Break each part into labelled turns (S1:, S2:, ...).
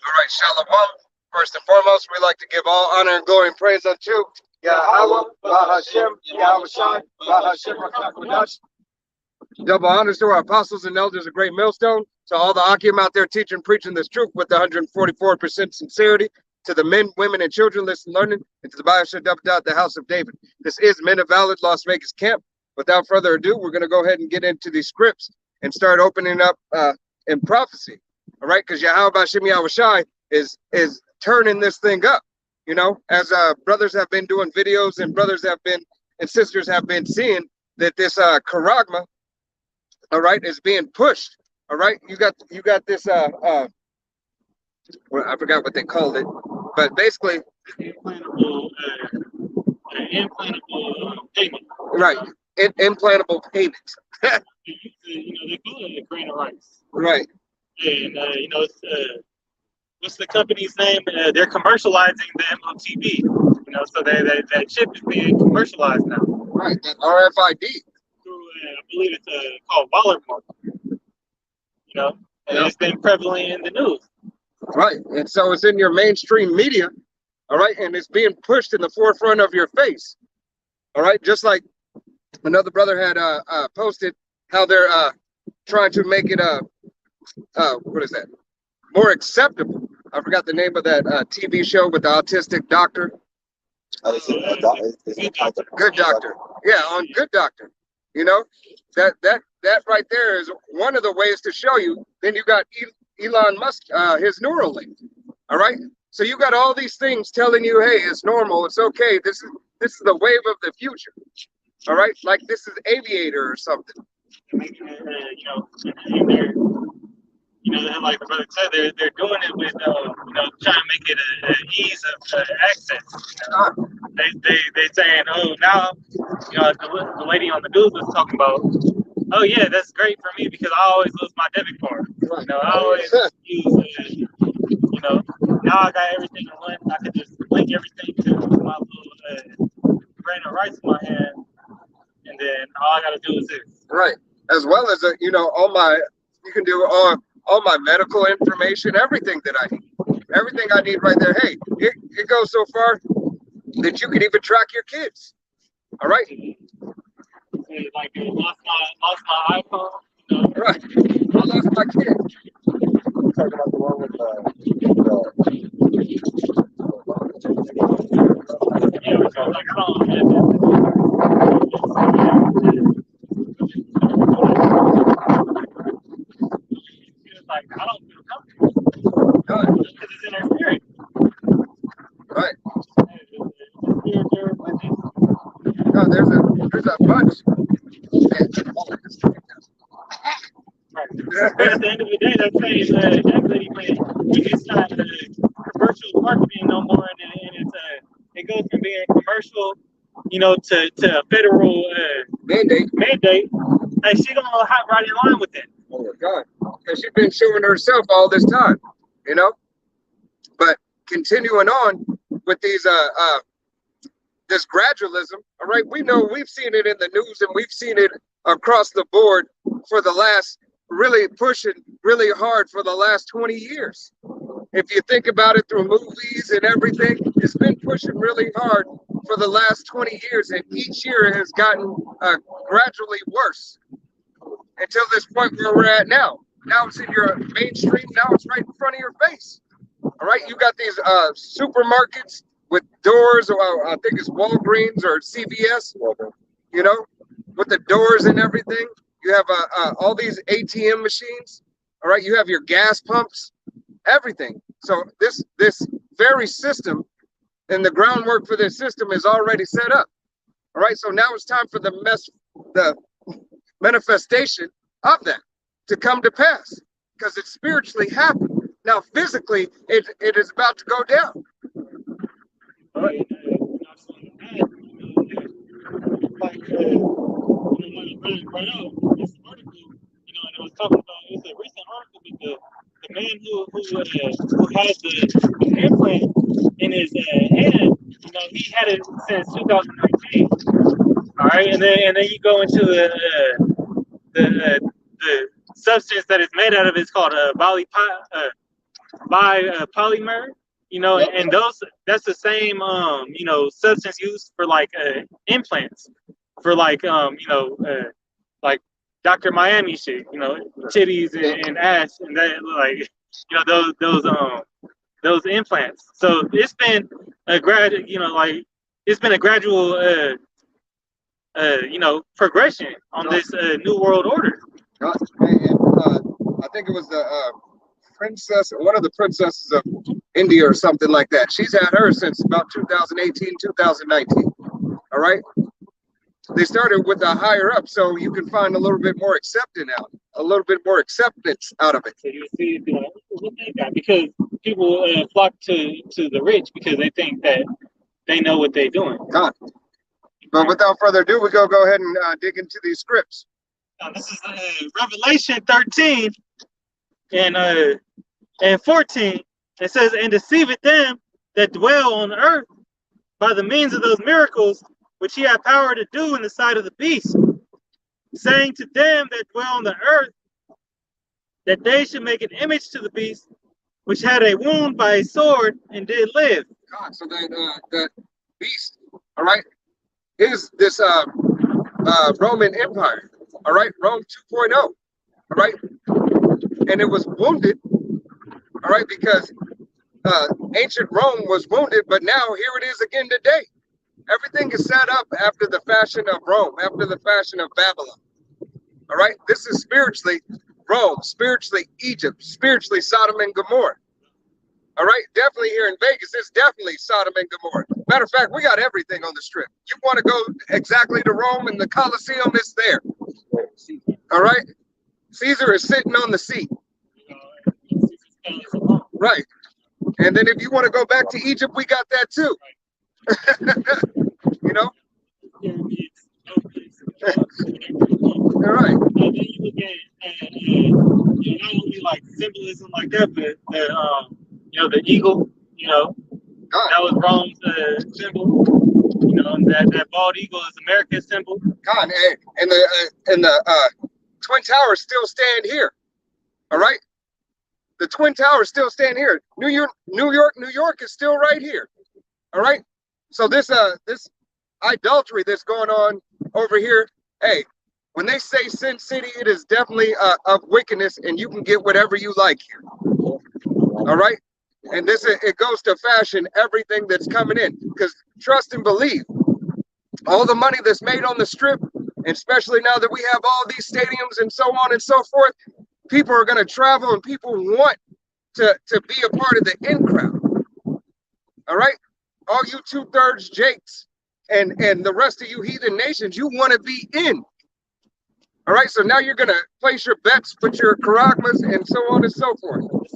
S1: All right, Shalom. First and foremost, we like to give all honor and glory and praise unto Yahweh, Bahashem, Yahweh Shai, Bahashem, Rakakwadash. Double honors to our apostles and elders, a great millstone. To all the Akim out there teaching, preaching this truth with 144% sincerity. To the men, women, and children listening, learning, and to the Bahashem, the house of David. This is Men of Valid Las Vegas Camp. Without further ado, we're going to go ahead and get into these scripts and start opening up in prophecy. All right, because Yahweh Bahashem Yahweh Shai is turning this thing up, you know, as brothers have been doing videos and brothers have been and sisters have been seeing that this charagma, all right, is being pushed. All right, you got this well, I forgot what they called it, but basically
S2: implantable payment.
S1: Right, implantable payment.
S2: You know, they call it a grain of rice.
S1: Right.
S2: And you know, it's, what's the company's name? They're commercializing them on TV. You know, so that chip is being commercialized now.
S1: Right, that RFID.
S2: Through, I believe it's called Walmart. You know, and it's been prevalent in the news.
S1: Right, and so it's in your mainstream media. All right, and it's being pushed in the forefront of your face. All right, just like another brother had posted how they're trying to make it what is that? More acceptable. I forgot the name of that TV show with the autistic doctor. Good Doctor. Yeah, on Good Doctor. You know, that right there is one of the ways to show you. Then you got Elon Musk, his Neuralink. All right. So you got all these things telling you, hey, it's normal, it's okay. This is the wave of the future. All right, like this is Aviator or something.
S2: Making it, you know, like the brother said, they're doing it with, you know, trying to make it an ease of access. You know? They saying, oh, now, you know, the lady on the news was talking about, oh yeah, that's great for me because I always lose my debit card. You know, I always use, you know, now I got everything in one. I could just link everything to my little grain of rice in my hand, and then all I got to do is this.
S1: Right, as well as you know, you can do all my medical information, everything that I need, everything I need right there. Hey, it goes so far that you can even track your kids. All right.
S2: Like lost my iPhone. You know?
S1: Right. I lost my kid.
S3: Talking about the one with
S2: yeah, because like I don't like I don't feel comfortable because it's interfering.
S1: Right. No, there's a bunch.
S2: Right. But at the end of the day, that's saying exactly it's not commercial marketing no more, and it's it goes from being commercial, you know, to a federal mandate. And she gonna hop right in line with it.
S1: Oh my God, because she's been showing herself all this time, you know. But continuing on with these this gradualism, all right, we know we've seen it in the news and we've seen it across the board for the last really pushing really hard for the last 20 years. If you think about it through movies and everything, it's been pushing really hard for the last 20 years, and each year has gotten gradually worse until this point where we're at now. Now it's in your mainstream, now it's right in front of your face. All right, you got these supermarkets with doors, or I think it's Walgreens or CVS, you know, with the doors and everything. You have all these ATM machines. All right, you have your gas pumps, everything. So this very system and the groundwork for this system is already set up. All right, so now it's time for the manifestation of that to come to pass, because it's spiritually happened. Now physically, it is about to go down. All right.
S2: This article, you know, and it was talking about, it was a recent article with the man who has the implant in his hand. You know, he had it since 2019. All right, and then you go into the substance that is made out of. It's called by polymer, and that's the same substance used for like implants for like like Dr. Miami shit, titties and ass and that, like those implants. So it's been a it's been a gradual progression on this new world order.
S1: And, I think it was the princess, one of the princesses of India or something like that. She's had hers since about 2018, 2019. All right. They started with a higher up, so you can find a little bit more acceptance out of it.
S2: So you see, what they got, because people flock to the rich because they think that they know what they're doing.
S1: God. But without further ado, we go ahead and dig into these scripts.
S2: Now, this is Revelation 13 and 14. It says, "And deceiveth them that dwell on the earth by the means of those miracles which he had power to do in the sight of the beast, saying to them that dwell on the earth that they should make an image to the beast, which had a wound by a sword and did live."
S1: God, so that beast, all right, is this Roman Empire, all right, Rome 2.0, all right, and it was wounded, all right, because ancient Rome was wounded, but now here it is again today. Everything is set up after the fashion of Rome, after the fashion of Babylon. All right. This is spiritually Rome, spiritually Egypt, spiritually Sodom and Gomorrah. All right. Definitely here in Vegas, it's definitely Sodom and Gomorrah. Matter of fact, we got everything on the strip. You want to go exactly to Rome and the Colosseum, it's there. All right. Caesar is sitting on the seat. Right. And then if you want to go back to Egypt, we got that too. All right.
S2: And then you look at not only like symbolism like that, but the eagle, that was Rome's symbol. That bald eagle is America's symbol.
S1: God, and the Twin Towers still stand here. All right. The Twin Towers still stand here. New York is still right here. All right. So this idolatry that's going on over here, hey, when they say Sin City, it is definitely of wickedness, and you can get whatever you like here. All right. And it goes to fashion everything that's coming in, because trust and believe, all the money that's made on the strip, and especially now that we have all these stadiums and so on and so forth, people are going to travel and people want to be a part of the in crowd. All right. All you 2/3 Jakes and the rest of you heathen nations, you want to be in. All right. So now you're going to place your bets, put your charagmas and so on and so forth.
S2: This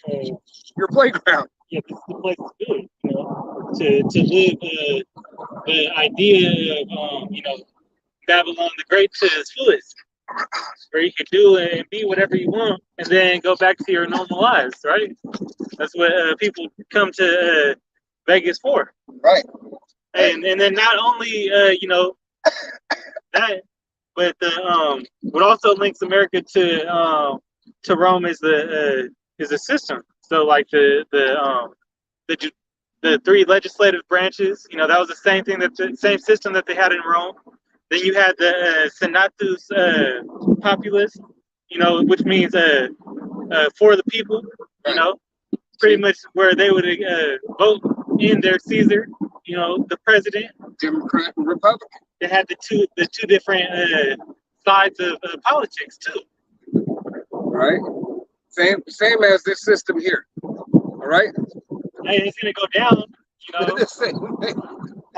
S2: is
S1: your playground.
S2: Yeah, this is the place to do it, to live the idea of, Babylon the Great to its fullest, where you can do and be whatever you want and then go back to your normal lives, right? That's what people come to Vegas for.
S1: Right.
S2: And then not only, that, but what also links America to Rome is the system. So like the three legislative branches, that was the same thing, the same system that they had in Rome. Then you had the Senatus Populus, which means for the people, pretty much where they would vote in their Caesar, the president.
S1: Democrat and Republican.
S2: They had the two different sides of politics too.
S1: Right. Same as this system here. All right.
S2: Hey, it's gonna go down,
S1: The same way.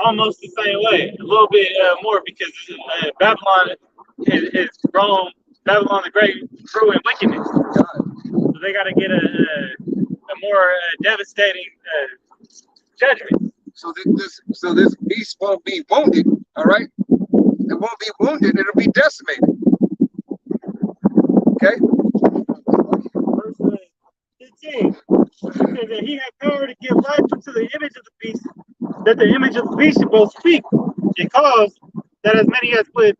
S2: almost the same way, a little bit more, because Babylon is Rome. Babylon the Great grew in wickedness, so they got to get a more devastating judgment.
S1: So this beast won't be wounded. All right. It won't be wounded. It'll be decimated. Okay.
S2: Verse 15. It says that he had power to give life to the image of the beast, that the image of the beast should both speak, and cause that as many as would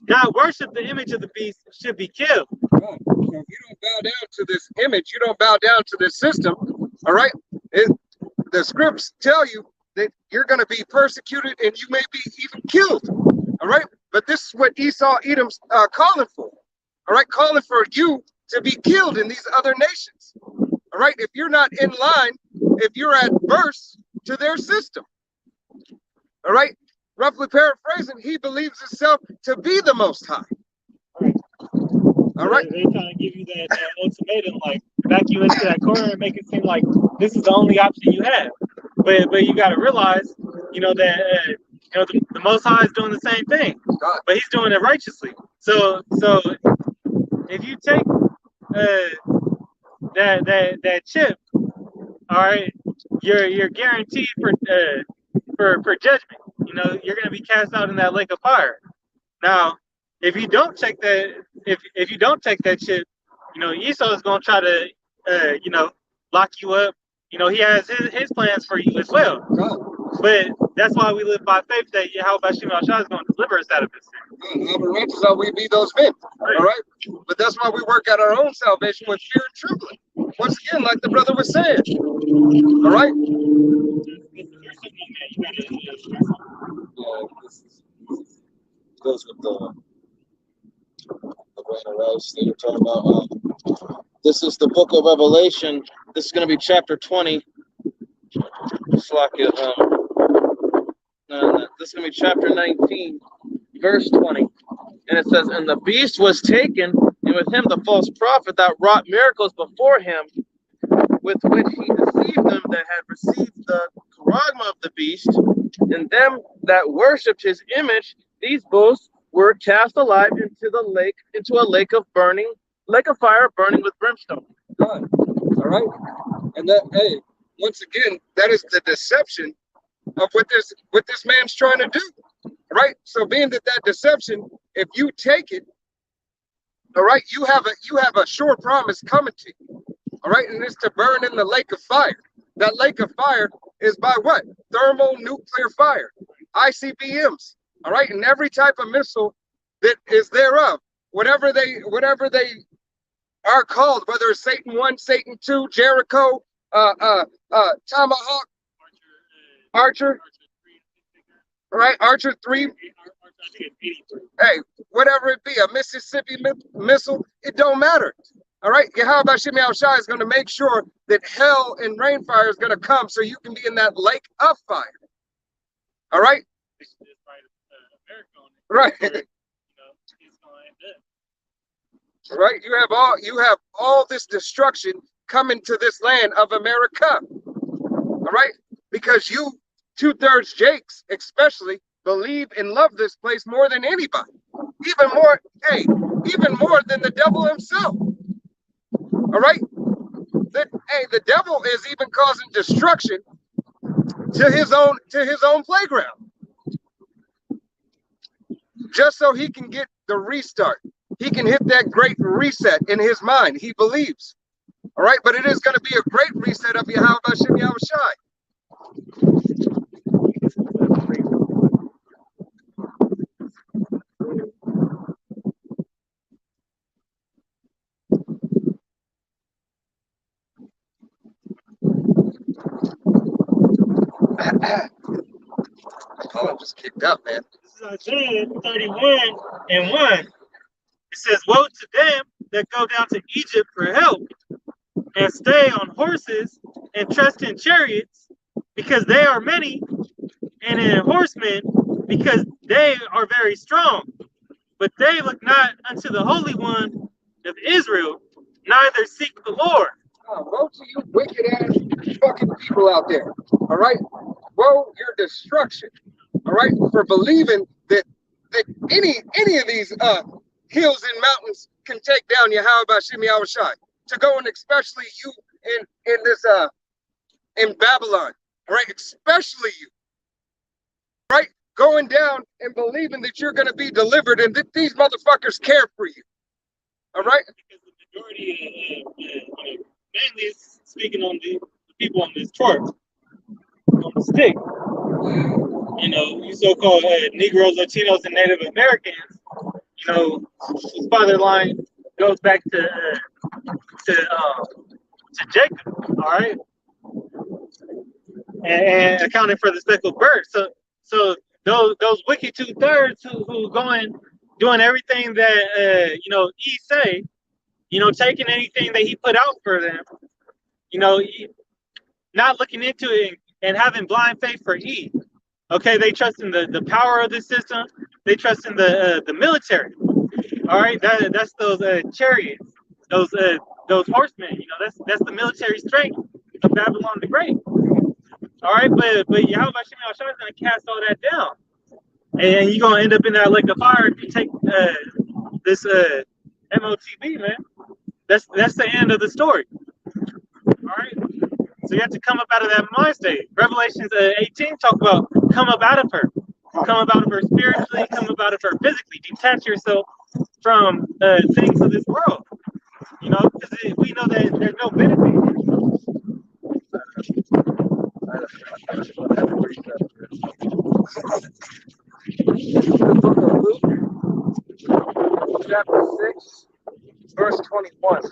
S2: not worship the image of the beast should be killed.
S1: So if you don't bow down to this image, you don't bow down to this system, all right? The scripts tell you that you're going to be persecuted and you may be even killed, all right? But this is what Esau Edom's calling for, all right? Calling for you to be killed in these other nations, all right? If you're not in line, if you're adverse to their system, all right? Roughly paraphrasing, he believes himself to be the Most High. All right.
S2: They're trying to give you that ultimatum, like back you into that corner and make it seem like this is the only option you have. But you got to realize, that the Most High is doing the same thing, but He's doing it righteously. So if you take that chip, all right, you're guaranteed for judgment. You're going to be cast out in that lake of fire. Now, if you don't take that, if you don't take that chip, Esau is going to try to, lock you up. He has his plans for you as well. But that's why we live by faith that Yahweh Shem Shah is going to deliver us out of this sin.
S1: How righteous are we be those men? All right. But that's why we work out our own salvation with fear and trembling. Once again, like the brother was saying. All right. Goes with the rice that you're talking about. This is the book of Revelation. This is going to be chapter 20. Just like it. This is going to be chapter 19, verse 20. And it says, "And the beast was taken, and with him the false prophet that wrought miracles before him, with which he deceived them that had received the charagma of the beast, and them that worshipped his image. These both were cast alive into a lake of fire burning with brimstone." All right. And that, hey, once again, that is the deception of what this man's trying to do. Right? So being that deception, if you take it, all right, you have a sure promise coming to you. All right, and it's to burn in the lake of fire. That lake of fire is by what? Thermonuclear fire, ICBMs. All right, and every type of missile that is thereof, whatever they are called, whether it's Satan 1, Satan 2, Jericho, Tomahawk, Archer, right? Archer 3. Hey, whatever it be, a Mississippi missile, it don't matter. All right, Yahweh Shem Shai is going to make sure that hell and rainfire is going to come so you can be in that lake of fire. All right? Right. Right. You have all this destruction coming to this land of America. All right? Because you 2/3 Jakes especially believe and love this place more than anybody. Even more than the devil himself. All right? The devil is even causing destruction to his own playground. Just so he can get the restart. He can hit that great reset in his mind. He believes. All right, but it is going to be a great reset of Yahweh Shem Shai. Colin just kicked up, man.
S2: This is Isaiah 31:1. It says, "Woe to them that go down to Egypt for help, and stay on horses, and trust in chariots, because they are many, and in horsemen, because they are very strong. But they look not unto the Holy One of Israel, neither seek the Lord."
S1: Woe to you wicked ass fucking people out there. All right? Woe your destruction. All right? For believing that any of these hills and mountains can take down Yahweh Shem Shai. To go, and especially you in Babylon. All right? Especially you. Right? Going down and believing that you're gonna be delivered and that these motherfuckers care for you. All right?
S2: Because the majority mainly it's speaking on the people on this chart, on the stick. You so-called Negroes, Latinos, and Native Americans, this father line goes back to Jacob, all right, and accounting for the speckled bird. So those wicked 2/3 who going doing everything that Eve say, taking anything that he put out for them, not looking into it and having blind faith for Eve. Okay, they trust in the power of the system. They trust in the military. All right, that's those chariots, those horsemen. That's the military strength of Babylon the Great. All right, but Yahweh Shemel Shah is gonna cast all that down, and you're gonna end up in that lake of fire if you take this MOTB, man. That's the end of the story. All right, so you have to come up out of that mind state. Revelations 18 talk about come up out of her, come up out of her spiritually, come up out of her physically. Detach yourself from things of this world. Because we know that there's no benefit.
S1: The book of Luke, chapter 6, verse 21.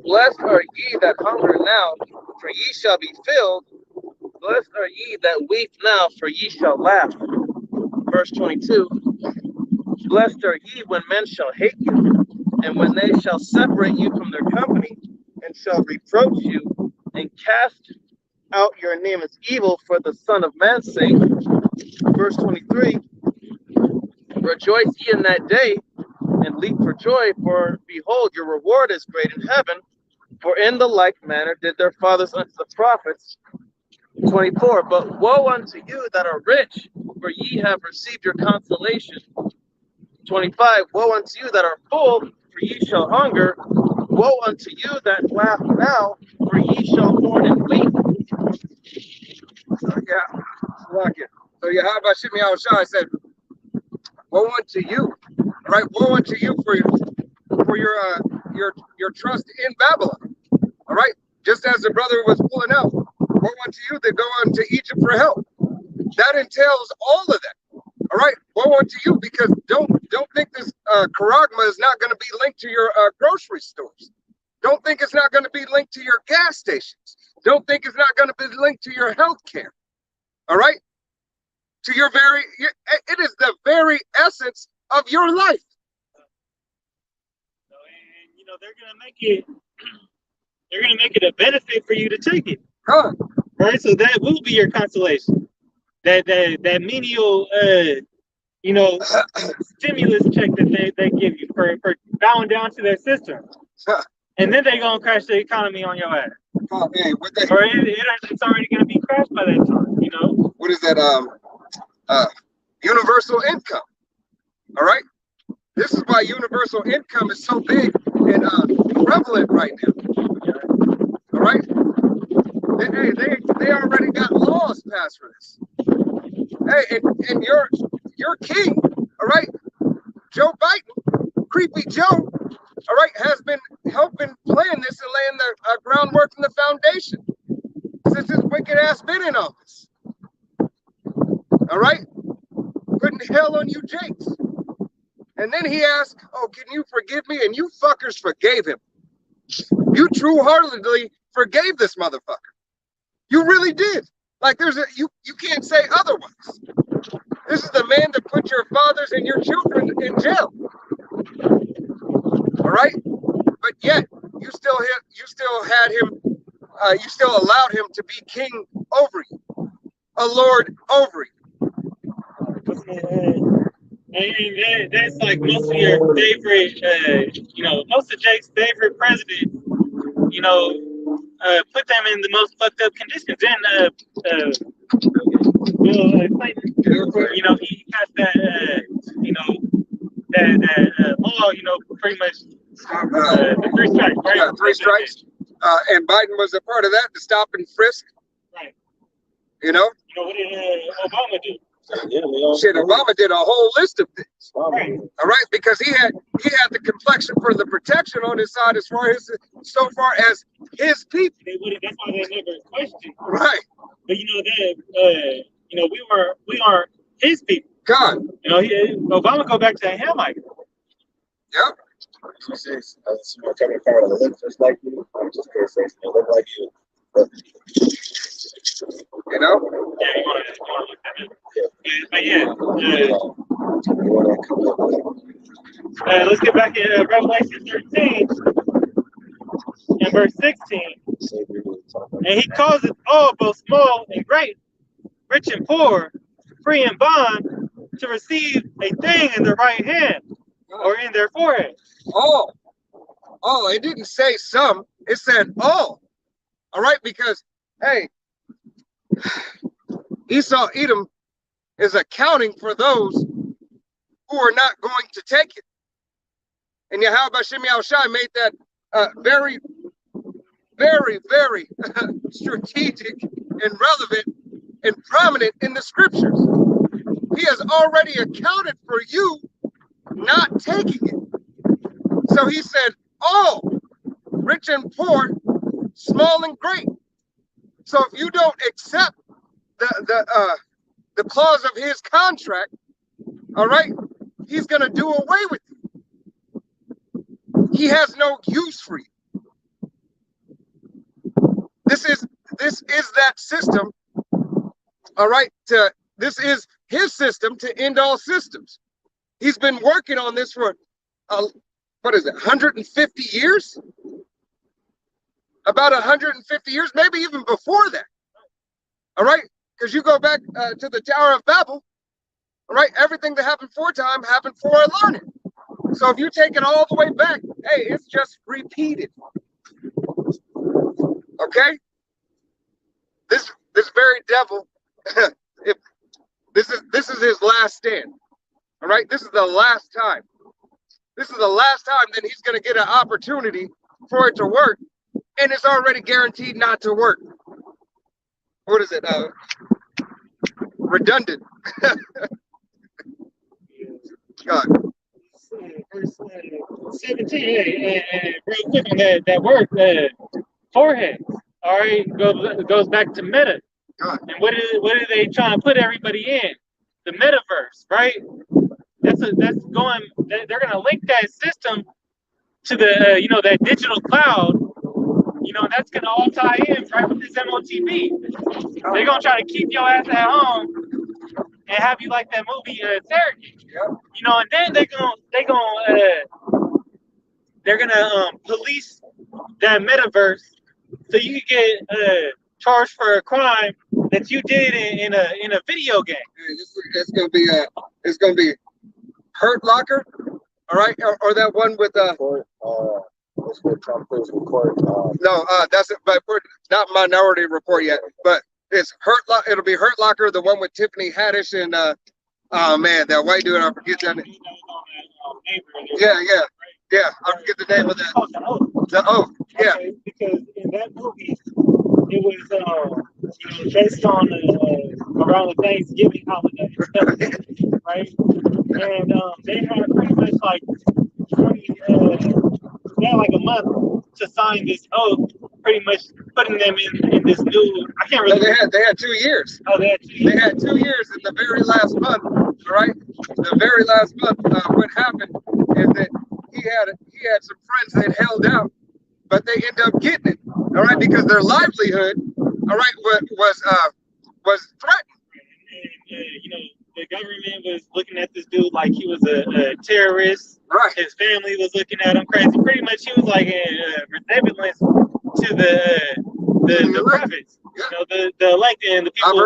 S1: Blessed are ye that hunger now, for ye shall be filled. Blessed are ye that weep now, for ye shall laugh. Verse 22. Blessed are ye when men shall hate you, and when they shall separate you from their company, and shall reproach you, and cast out your name as evil for the Son of Man's sake. Verse 23. Rejoice ye in that day, and leap for joy, for behold, your reward is great in heaven. For in the like manner did their fathers unto the prophets. 24. But woe unto you that are rich, for ye have received your consolation. 25. Woe unto you that are full, for ye shall hunger. Woe unto you that laugh now, for ye shall mourn and weep. So Yahweh Shemel Shah said, woe unto you, right? Woe unto you for your trust in Babylon, all right? Just as the brother was pulling out, woe unto you that go unto Egypt for help. That entails all of that, all right? Woe unto you, because don't think this charagma is not going to be linked to your grocery stores. Don't think it's not going to be linked to your gas stations. Don't think it's not going to be linked to your health care, all right? To it is the very essence of your life.
S2: And they're gonna make it a benefit for you to take it.
S1: Huh.
S2: Right? So that will be your consolation. That menial stimulus check that they give you for bowing down to their system.
S1: Huh.
S2: And then they're gonna crash the economy on your ass.
S1: Oh, hey,
S2: or it's already gonna be crashed by that time,
S1: What is that? Universal income. All right. This is why universal income is so big and prevalent right now. All right. They already got laws passed for this. Hey, and your king, all right, Joe Biden, creepy Joe, all right, has been helping plan this and laying the groundwork and the foundation since his wicked ass been in office. All right, putting hell on you, Jakes. And then he asked, "Oh, can you forgive me?" And you fuckers forgave him. You true-heartedly forgave this motherfucker. You really did. Like you can't say otherwise. This is the man that put your fathers and your children in jail. All right, but yet you still had him. You still allowed him to be king over you, a lord over you.
S2: And that's like most of your favorite, most of Jake's favorite presidents, put them in the most fucked up conditions. Then Bill Clinton, he passed that, that law, pretty much the 3 strikes, right?
S1: Yeah, 3 strikes. And Biden was a part of that, to stop and frisk.
S2: Right.
S1: What
S2: did Obama do?
S1: Shit, Obama did a whole list of things.
S2: Right.
S1: All right, because he had the complexion for the protection on his side as far as his people.
S2: That's why they never questioned.
S1: Right.
S2: But we are his people.
S1: God.
S2: Obama go back to that Hamite.
S1: Yep.
S3: She says, someone coming from that look just like you. I'm just gonna say they look like you. But,
S1: You know?
S2: Yeah, you want to look at it. But yeah, let's get back to Revelation 13 and verse 16. And he calls it all, both small and great, rich and poor, free and bond, to receive a thing in their right hand or in their forehead.
S1: All. All. It didn't say some. It said all. All right? Because, hey, Esau, Edom is accounting for those who are not going to take it. And Yahweh Shem Yahushai made that very, very, very strategic and relevant and prominent in the scriptures. He has already accounted for you not taking it. So he said, all, rich and poor, small and great. So if you don't accept the clause of his contract, all right, he's going to do away with you. He has no use for you. This is that system, all right, this is his system to end all systems. He's been working on this for, what is it, 150 years? About 150 years, maybe even before that. All right, because you go back to the Tower of Babel, all right, everything that happened for time happened for a learning. So if you take it all the way back, hey, it's just repeated. Okay? This very devil, this is his last stand. All right, this is the last time. This is the last time that he's going to get an opportunity for it to work, and it's already guaranteed not to work. What is it? Redundant. God.
S2: Verse 17, and real quick on that word, forehead. All right, goes back to meta.
S1: God.
S2: And what are they trying to put everybody in? The metaverse, right? They're gonna link that system to the that digital cloud. That's gonna all tie in right with this MOTB. They're gonna try to keep your ass at home and have you like that movie Surrogate.
S1: Yep.
S2: And then they're gonna police that metaverse so you can get charged for a crime that you did in a video game.
S1: It's gonna be Hurt Locker, all right, or that one with
S3: That's what Trump Cruise record.
S1: no, that's it, but we're not Minority Report yet, but it's it'll be Hurt Locker, the one with Tiffany Haddish and oh man, that white dude, I forget that name. Yeah, I forget the name of that. The Oath, yeah.
S2: Okay, because in that movie, it was based on around the Thanksgiving holiday, right? And they had pretty much like 20, they had like a month to sign this oath, pretty much putting them in this new. I can't really.
S1: No, they had 2 years.
S2: Oh, they had 2 years.
S1: They had 2 years in the very last month. All right, the very last month. What happened is that he had some friends that held out, but they ended up getting it. All right, because their livelihood, all right, was threatened.
S2: And the government was looking at this dude like he was a terrorist.
S1: Right.
S2: His family was looking at him crazy. Pretty much, he was like a resemblance to the prophets.
S1: Yeah.
S2: The elected and the people.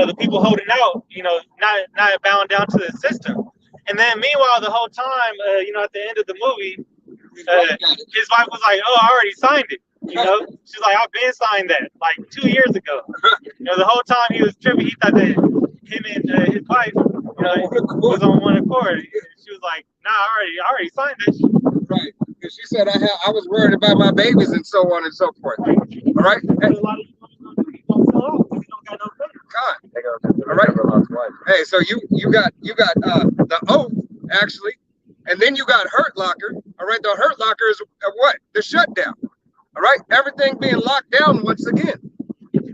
S2: The people holding out. Not bound down to the system. And then, meanwhile, the whole time, at the end of the movie, his wife was like, "Oh, I already signed it." She's like, "I've been signed that like 2 years ago." The whole time he was tripping, he thought that him and his wife, was on one accord. She was like, "Nah, I already signed that shit."
S1: Right, because she said I was worried about my babies and so on and so forth. All right.
S2: And a lot of people don't sell out because you don't got no credit.
S1: All right. Hey, so you got the oath actually, and then you got Hurt Locker. All right, the Hurt Locker is what? The shutdown. All right, everything being locked down once again.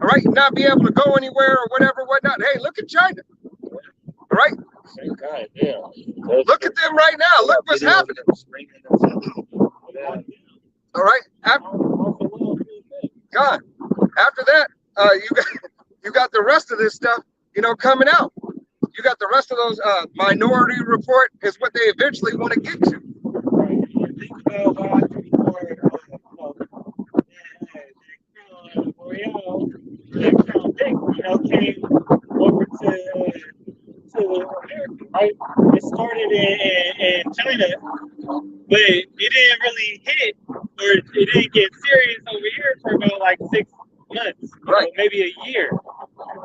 S1: All right, not be able to go anywhere or whatnot. Hey, look at China. All right,
S2: God, yeah.
S1: Look at them right now. Look what's happening. All right. God. After that, you got the rest of this stuff, coming out. You got the rest of those minority report is what they eventually want to get to.
S2: Think about what happened before, Crown Vic, came over to America, right? It started in China, but it didn't really hit, or it didn't get serious over here for about like 6 months,
S1: Right?
S2: Maybe a year.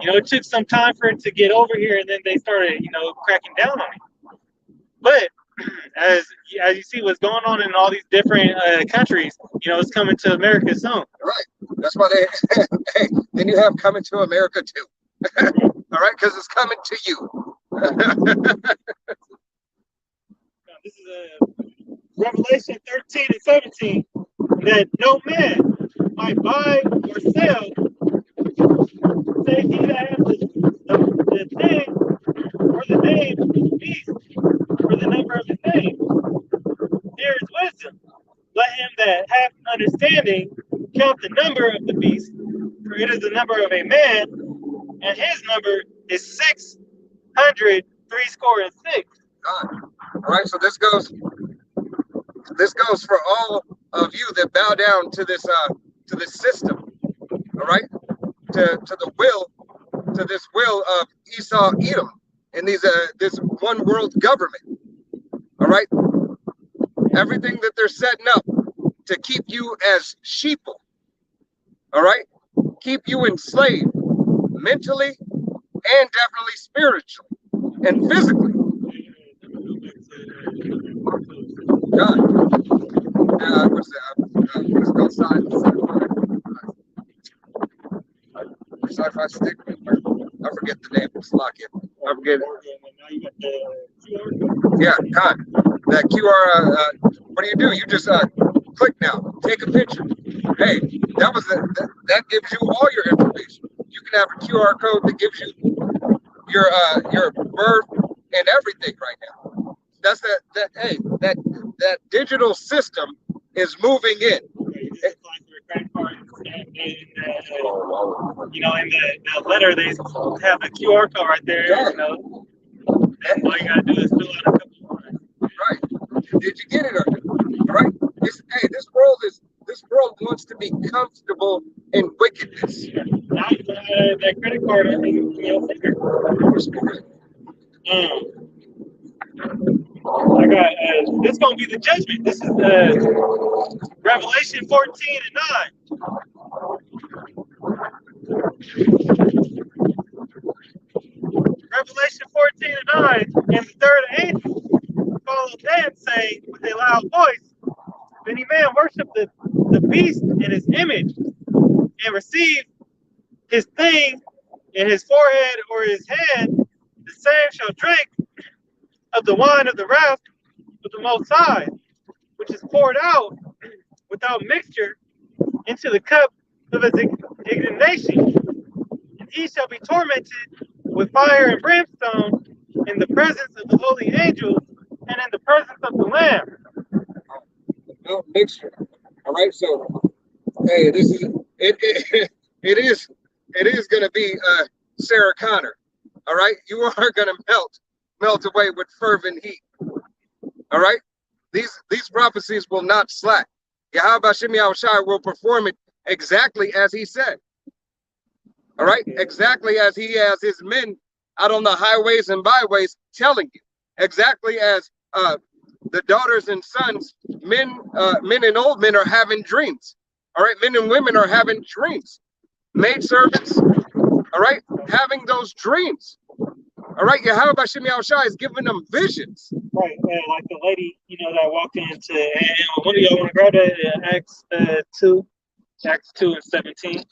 S2: It took some time for it to get over here, and then they started, cracking down on it. But as you see what's going on in all these different countries, it's coming to America soon.
S1: Right. That's why they. Hey, then you have coming to America too. All right, because it's coming to you.
S2: This is Revelation 13 and 17. That no man might buy or sell, save he that has the thing or the name of the beast or the number of his name. There is wisdom. Let him that hath understanding count the number of the beast, for it is the number of a man, and his number is 666.
S1: All right, so this goes for all of you that bow down to this system. All right, to this will of Esau Edom and this one world government. All right, everything that they're setting up to keep you as sheeple. All right, keep you enslaved mentally and definitely spiritually and physically. God. What's that? Let's go sci-fi stick. I forget the name. It's lock it. I forget it. Yeah, God. That QR. What do? You just click now. Take a picture. Hey, that gives you all your information. You can have a QR code that gives you your birth and everything right now. That's that digital system is moving in.
S2: In the letter they have the QR code right there.
S1: Yeah.
S2: All you gotta do is fill out a couple lines.
S1: Right? Did you get it? Right? This world wants to be comfortable in wickedness.
S2: Now you put that credit card in your finger. I got this is gonna be the judgment. This is Revelation 14 and 9. Revelation 14 and 9, and the third angel followed them, saying with a loud voice, if any man worship the beast in his image, and receive his thing in his forehead or his hand, the same shall drink of the wine of the wrath of the Most High, which is poured out without mixture into the cup of his indignation. And he shall be tormented with fire and brimstone in the presence of the holy angels and in the presence of the Lamb.
S1: No mixture. All right, so hey, this is it is going to be Sarah Connor. All right, you are going to melt away with fervent heat. All right, these prophecies will not slack. Yahweh Hashem Yahushai will perform it exactly as he said. All right, exactly as he has his men out on the highways and byways telling you. Exactly as the daughters and sons, men and old men are having dreams. All right, men and women are having dreams. Maid servants, all right, having those dreams. All right, Yahweh Hashem Yahushai is giving them visions.
S2: Right, like the lady, that walked into, and what do y'all want to grab that? Acts 2 and 17.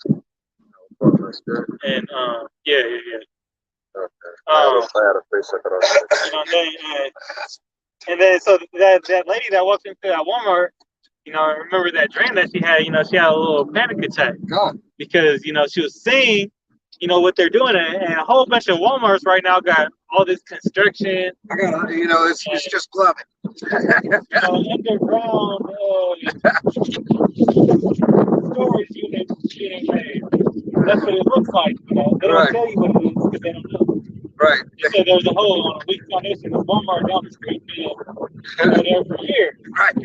S2: And yeah. And then so that lady that walked into that Walmart, I remember that dream that she had. She had a little panic attack.
S1: God.
S2: Because she was seeing what they're doing, and a whole bunch of Walmarts right now got all this construction.
S1: I got, it's just plumbing.
S2: Underground storage units being made. That's what it looks like. They don't tell you what it is because they don't know.
S1: Right.
S2: They said there's a hole on a weak foundation. There's Walmart down the street being there for years.
S1: Right.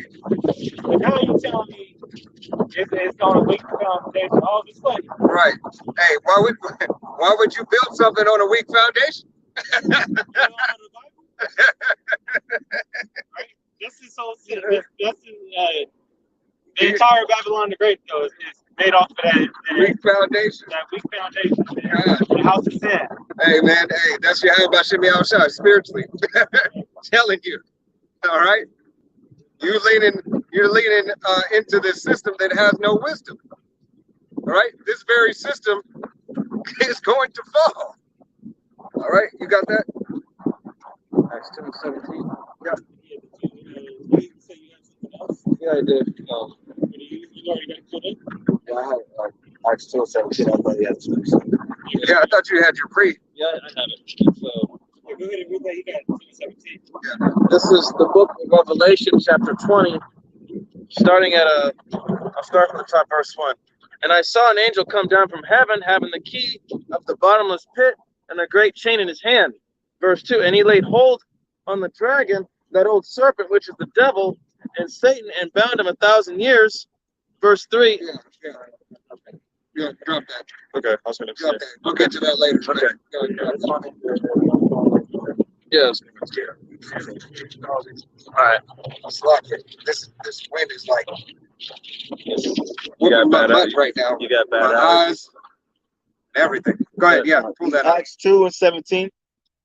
S2: But now you telling me it's on a weak foundation all of a sudden.
S1: Right. Hey, why would you build something on a weak foundation?
S2: This is so silly. The entire Babylon the Great though is made off of that
S1: weak foundation.
S2: That weak foundation. The house of sin.
S1: Hey man, hey, that's your how about Shimmy outside spiritually. Telling you. All right. You're leaning into this system that has no wisdom. All right, this very system is going to fall. All right, you got that? Acts 2:17. Yeah. Yeah, I did.
S2: You already got put in?
S3: Yeah, I had Acts 2:17. I thought you had 2:17.
S1: Yeah, I thought you had your pre.
S3: Yeah, I have it. So.
S2: Go ahead and read that. You got 2:17.
S1: Yeah.
S4: This is the book of Revelation, chapter 20, starting at I'll start from the top, verse 1. And I saw an angel come down from heaven, having the key of the bottomless pit and a great chain in his hand. Verse 2, and he laid hold on the dragon, that old serpent, which is the devil and Satan, and bound him 1,000 years. Verse 3.
S1: Yeah, drop that.
S3: Okay, I was going to
S1: Drop that. We'll get to that later.
S3: say.
S4: Yes.
S1: All right. It's like this wind is like
S3: You got
S1: my
S3: bad
S1: butt
S3: eyes.
S1: right now.
S3: You got bad
S1: My eyes, everything. Go ahead. Yeah, pull that up.
S5: Acts 2:17,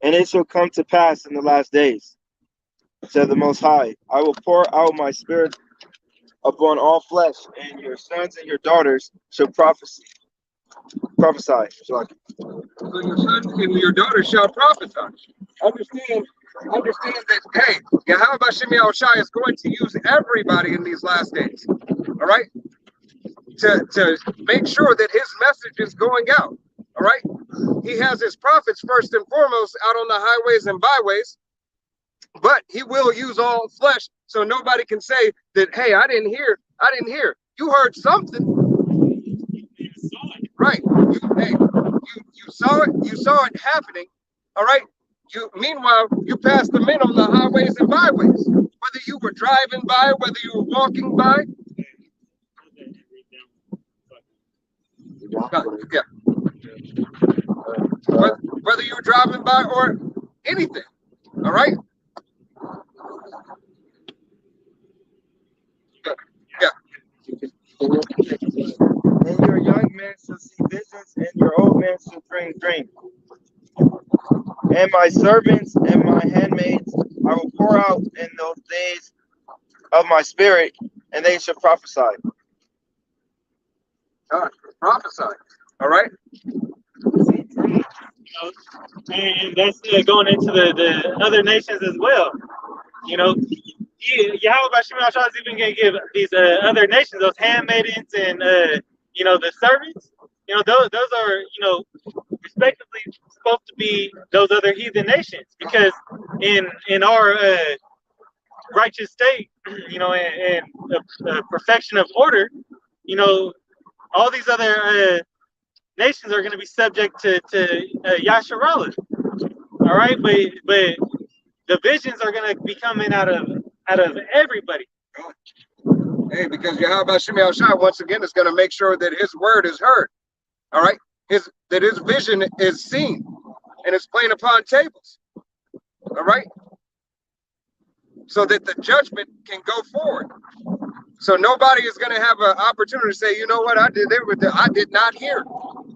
S5: and it shall come to pass in the last days, said the Most High, I will pour out my spirit upon all flesh, and your sons and your daughters shall prophesy.
S1: So your son and your daughter shall prophesy. Understand that, hey, Yahweh Shemi Shai is going to use everybody in these last days. All right? To make sure that his message is going out. All right? He has his prophets first and foremost out on the highways and byways, but he will use all flesh, so nobody can say that, hey, I didn't hear. You heard something. Right. You saw it happening. All right. Meanwhile, you passed them in on the highways and byways. Whether you were driving by, whether you were walking by. Yeah. Whether you were driving by or anything. All right. Yeah.
S5: And your young men shall see visions, and your old men shall dream dreams. And my servants and my handmaids I will pour out in those days of my spirit, and they shall prophesy.
S1: Prophesy. All right.
S2: And that's going into the other nations as well. Yahweh Shema Shah is even going to give these other nations, those handmaidens and, the servants, those are, respectively supposed to be those other heathen nations, because in our righteous state, and perfection of order, all these other nations are going to be subject to Yasharallah. All right, but the visions are going to be coming out of everybody.
S1: Hey, because Yahweh Shemi Shai once again is going to make sure that his word is heard. All right, that his vision is seen and it's plain upon tables. All right, so that the judgment can go forward. So nobody is going to have an opportunity to say, you know what, I did not hear.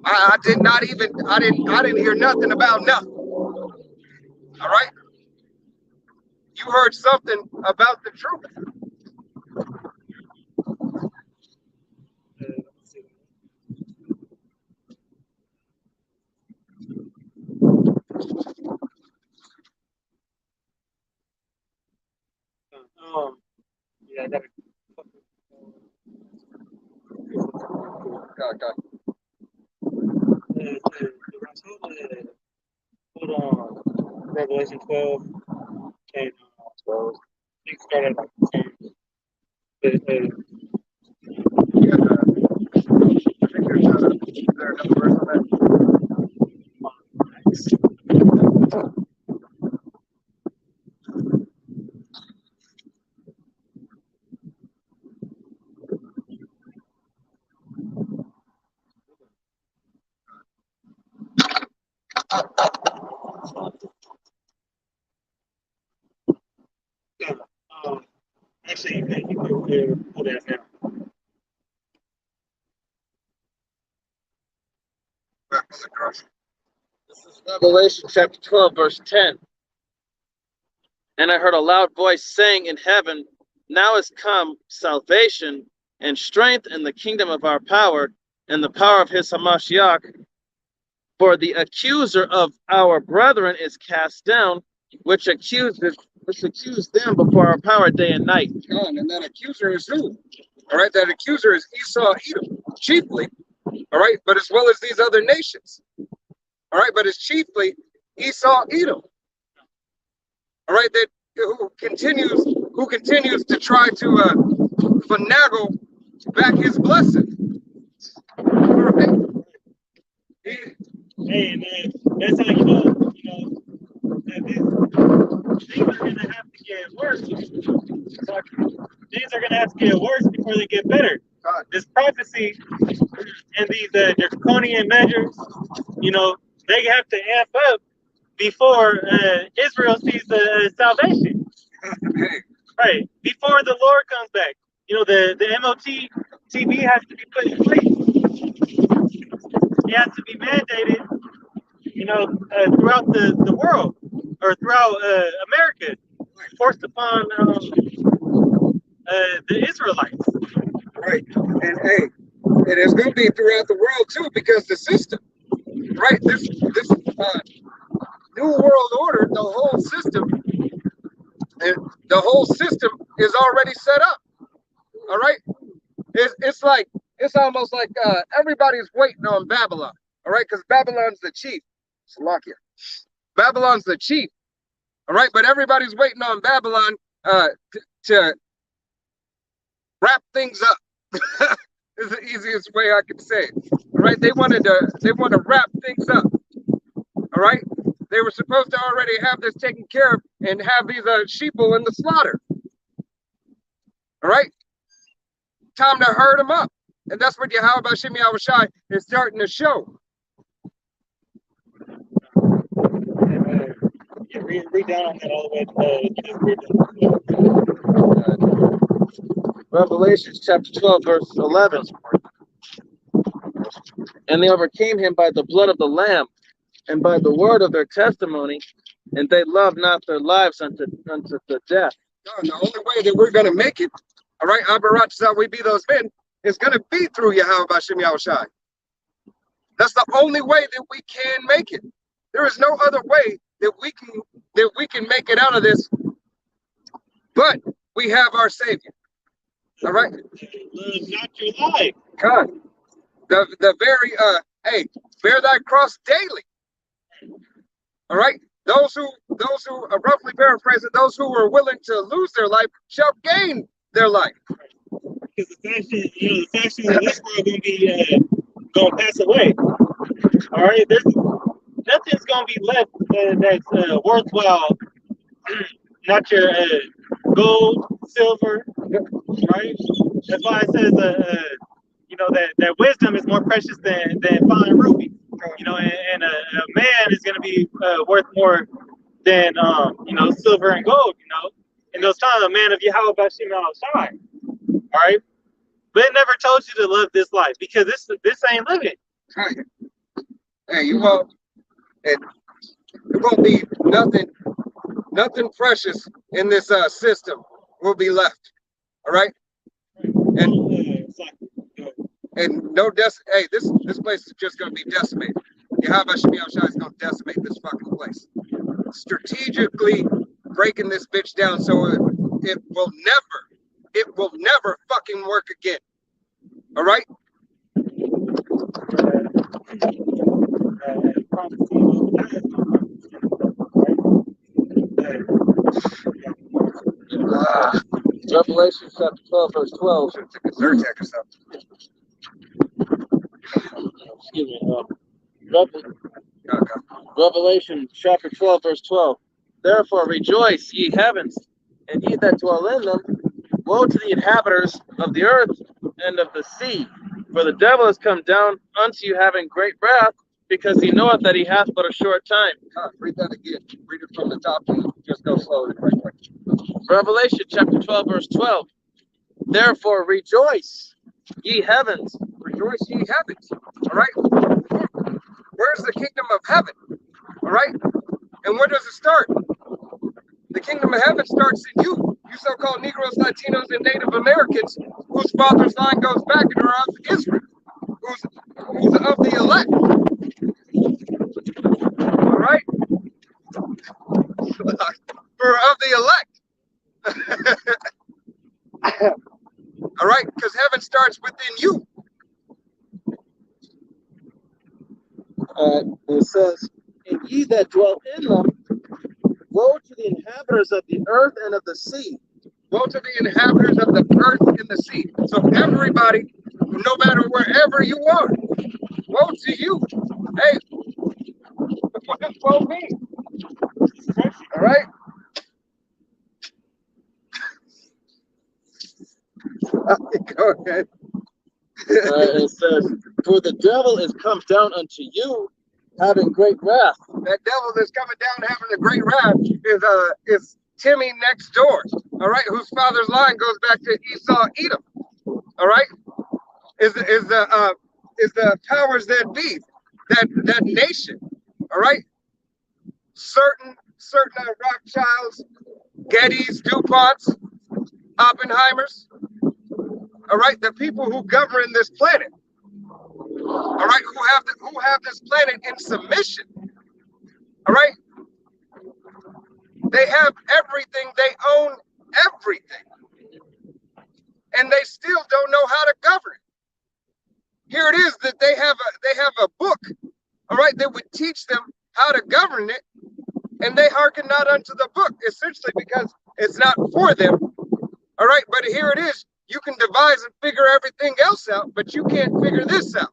S1: I didn't hear nothing about nothing. All right, you heard something about the truth.
S2: Yeah, I gotta. Revelation 12 and 12. I think started at 10.
S1: Yeah, I think there's another verse on that.
S2: Actually, you can pull that now.
S4: This is Revelation chapter 12, verse 10. And I heard a loud voice saying in heaven, now is come salvation and strength in the kingdom of our power and the power of his Hamashiach. For the accuser of our brethren is cast down, which accused them before our power day and night.
S1: And that accuser is who? All right, that accuser is Esau, Edom, chiefly. All right, but as well as these other nations. All right, but it's chiefly Esau, Edom. All right, that who continues to try to finagle back his blessing. All right.
S2: Hey, man, that's how you know that things are gonna have to get worse. Things are gonna have to get worse before they get better. This prophecy and these draconian measures, they have to amp up before Israel sees the salvation. Right. Before the Lord comes back. The MOT TV has to be put in place. It has to be mandated, throughout the world or throughout America, forced upon the Israelites.
S1: Right. And hey, it is going to be throughout the world too, because the system, right? This new world order, the whole system is already set up. All right. It's almost like everybody's waiting on Babylon. All right, because Babylon's the chief. Slovakia. Babylon's the chief. All right, but everybody's waiting on Babylon to wrap things up. Is the easiest way I can say it. All right, they want to wrap things up. All right, they were supposed to already have this taken care of and have these sheeple in the slaughter. All right, time to herd them up, and that's what Yahweh Bashim Yahushai is starting to show.
S2: Read down on that all the way.
S4: Revelation chapter 12, verse 11. And they overcame him by the blood of the Lamb and by the word of their testimony, and they loved not their lives unto the death.
S1: The only way that we're going to make it, all right, Abarat, we be those men, is going to be through Yahweh Bashim Yahushai. That's the only way that we can make it. There is no other way that we can make it out of this, but we have our Savior. All right.
S2: Love not your life.
S1: God, the very hey, bear thy cross daily. All right. Those who roughly paraphrasing, those who are willing to lose their life shall gain their life.
S2: Because the fashion of this world gonna pass away. All right. Nothing's gonna be left that's worthwhile. Not your gold, silver, right? That's why it says, that wisdom is more precious than fine ruby. And a man is going to be worth more than silver and gold. In those times, a man of Yahweh Bashim Al-Shai. All right, but it never told you to live this life because this ain't living.
S1: Hey, you won't. It won't be nothing precious in this system will be left. All right, and no hey, this place is just going to be decimated. Yahweh Shemi Shai is going to decimate this fucking place, strategically breaking this bitch down so it will never fucking work again. All right.
S4: Revelation chapter 12, verse 12.
S1: Should have took a Zyrtec or something.
S4: Excuse me. Revelation chapter 12, verse 12. Therefore rejoice, ye heavens, and ye that dwell in them. Woe to the inhabitants of the earth and of the sea, for the devil is come down unto you having great wrath, because he knoweth that he hath but a short time.
S1: Read that again. Read it from the top and just go slowly. Right.
S4: Revelation chapter 12, verse 12. Therefore rejoice, ye heavens.
S1: Rejoice, ye heavens. All right. Where's the kingdom of heaven? All right. And where does it start? The kingdom of heaven starts in you so-called Negroes, Latinos, and Native Americans whose father's line goes back and are of Israel, who's of the elect. All right? For of the elect. All right? Because heaven starts within you.
S4: It says, and ye that dwell in them, woe to the inhabitants of the earth and of the sea.
S1: Woe to the inhabitants of the earth and the sea. So everybody, no matter wherever you are, woe to you. Hey, what does woe mean? All right? Go ahead.
S4: It says, for the devil is come down unto you, having great wrath.
S1: That devil that's coming down having a great wrath is Timmy next door, all right, whose father's line goes back to Esau, Edom, all right, is the powers that be, that nation, all right, certain Rothschilds, Gettys, DuPonts, Oppenheimers, all right, the people who govern this planet, all right, who have this planet in submission, all right. They have everything. They own everything. And they still don't know how to govern it. Here it is that they have a book, all right, that would teach them how to govern it, and they hearken not unto the book, essentially because it's not for them. All right, but here it is. You can devise and figure everything else out, but you can't figure this out.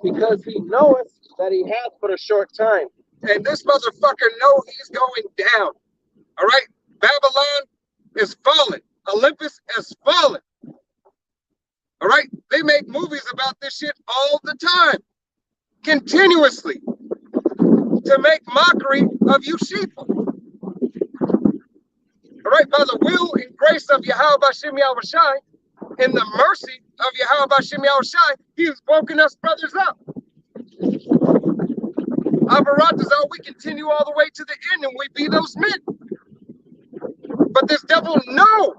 S4: Because he knoweth that he hath but a short time.
S1: And this motherfucker know he's going down. All right? Babylon is fallen. Olympus is fallen. All right? They make movies about this shit all the time. Continuously. To make mockery of you sheeple. All right? By the will and grace of Yahweh Bashem Yahushai, in the mercy of Yahweh Bashem Yahushai, he has woken us brothers up. Avaratazal, we continue all the way to the end and we be those men. But this devil knows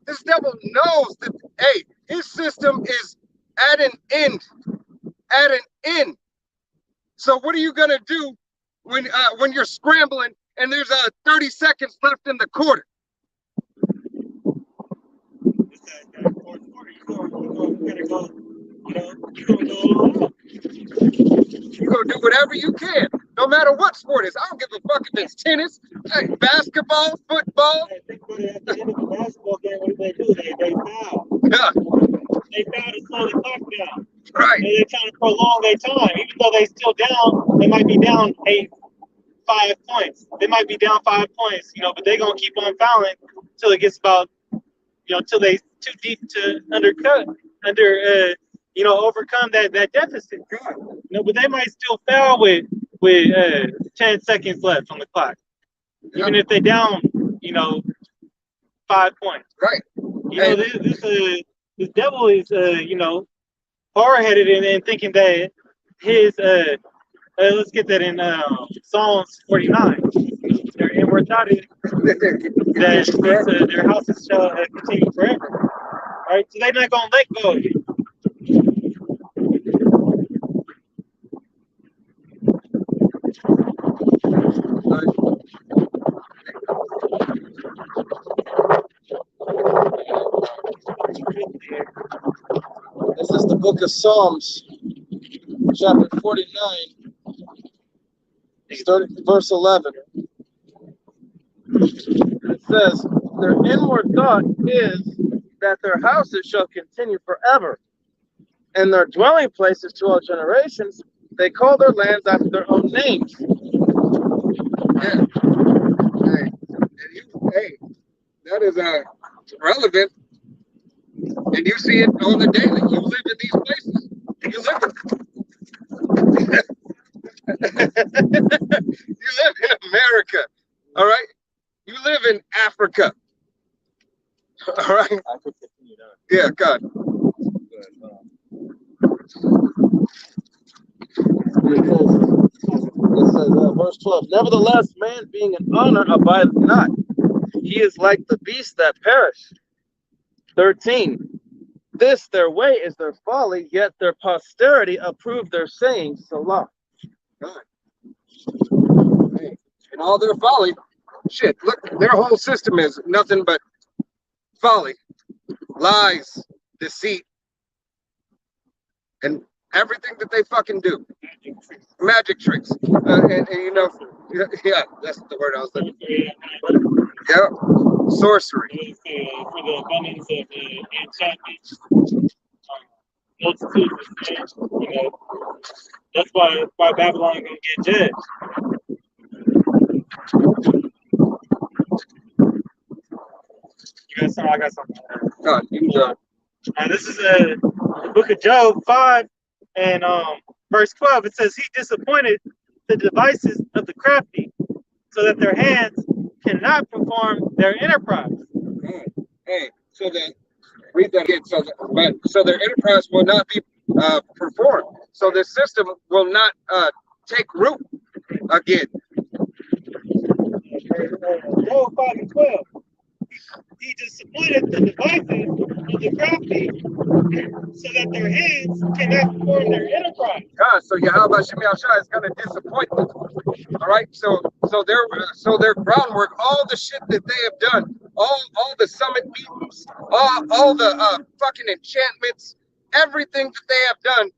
S1: that, hey, his system is at an end. At an end. So what are you gonna do when you're scrambling and there's 30 seconds left in the quarter? You're gonna do whatever you can, no matter what sport it is. I don't give a fuck if it's tennis, hey, basketball, football.
S2: I think at the end of the basketball game, what do? They foul.
S1: Yeah.
S2: They foul to slow the clock down.
S1: Right.
S2: They're trying to prolong their time, even though they still down. They might be down 5 points. They might be down 5 points, but they're gonna keep on fouling until it gets about, till they too deep to overcome that deficit. But they might still foul with 10 seconds left on the clock, even if they're down, 5 points.
S1: Right.
S2: This devil is, hard-headed and thinking that his, let's get that in Psalms 49. Their immortality, that their houses shall continue forever. All right, so they're not gonna let go of it.
S4: This is the book of Psalms, chapter 49, verse 11. It says, their inward thought is that their houses shall continue forever, and their dwelling places to all generations. They call their lands after their own names.
S1: Yeah. Hey, that is relevant, and you see it on the daily. You live in these places. You live you live in America. All right. You live in Africa. All right.
S5: I could continue that.
S1: Yeah, God.
S4: It says, verse 12, nevertheless, man being in honor abideth not. He is like the beasts that perish. 13, this their way is their folly, yet their posterity approve their sayings. Salah.
S1: God. Hey, and all their folly. Shit, look, their whole system is nothing but folly, lies, deceit, and everything that they fucking do. Magic tricks. And you know, yeah, that's the word I was looking for. Yeah, sorcery.
S2: For the abundance of enchantment, multitudes of sins, you know, that's why Babylon gonna get judged. You got something? I got something.
S1: God, you done.
S2: This is the book of Job 5 and verse 12. It says, he disappointed the devices of the crafty, so that their hands cannot perform their enterprise.
S1: Hey, so that read that again. So their enterprise will not be performed. So the system will not take root again.
S2: Job 5 and 12. He disappointed the devices of the crafty, so that their hands cannot perform their enterprise.
S1: God, so Yahweh Shemi Shai is going to disappoint them. All right, so their groundwork, all the shit that they have done, all the summit meetings, all the fucking enchantments, everything that they have done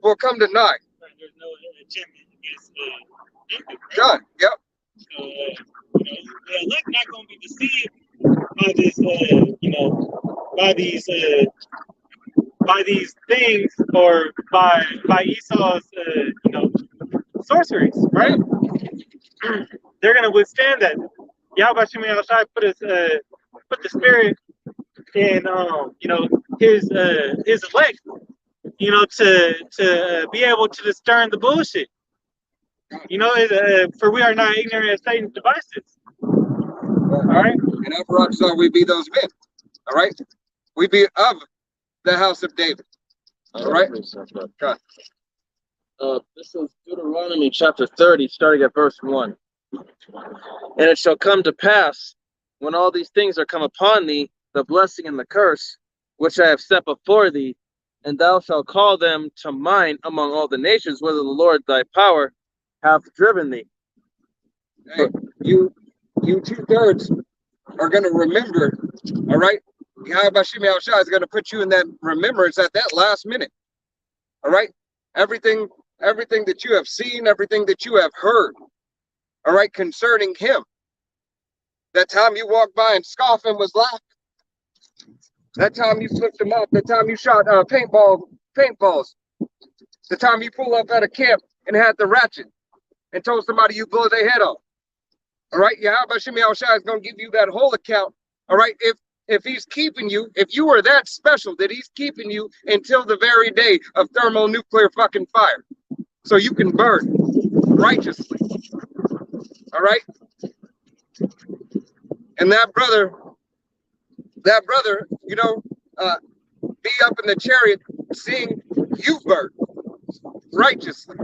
S1: will come to naught.
S2: There's no enchantment against nothing.
S1: God, yep.
S2: So, the elect not going to be deceived by this, by these things, or by Esau's, sorceries, right? They're going to withstand that. Yahweh Shemi Shai put the spirit in, his elect, to be able to discern the bullshit. For we are not ignorant of Satan's devices. All right.
S1: And of rocks are we be those men. All right. We be of the house of David. All right. God.
S4: This is Deuteronomy chapter 30, starting at verse 1. And it shall come to pass, when all these things are come upon thee, the blessing and the curse, which I have set before thee, and thou shalt call them to mind among all the nations, whether the Lord thy power hath driven thee.
S1: Hey, you 2/3 are going to remember, all right? Yahweh Shemi Shai is going to put you in that remembrance at that last minute. All right? Everything that you have seen, everything that you have heard, all right, concerning him. That time you walked by and scoffed and was laughing. That time you flipped him off. That time you shot paintballs. The time you pull up at a camp and had the ratchet and told somebody you blow their head off. All right, Yahweh Shemi Shai is going to give you that whole account. All right, if he's keeping you, if you are that special that he's keeping you until the very day of thermonuclear fucking fire, so you can burn righteously. All right, and that brother, be up in the chariot seeing you burn righteously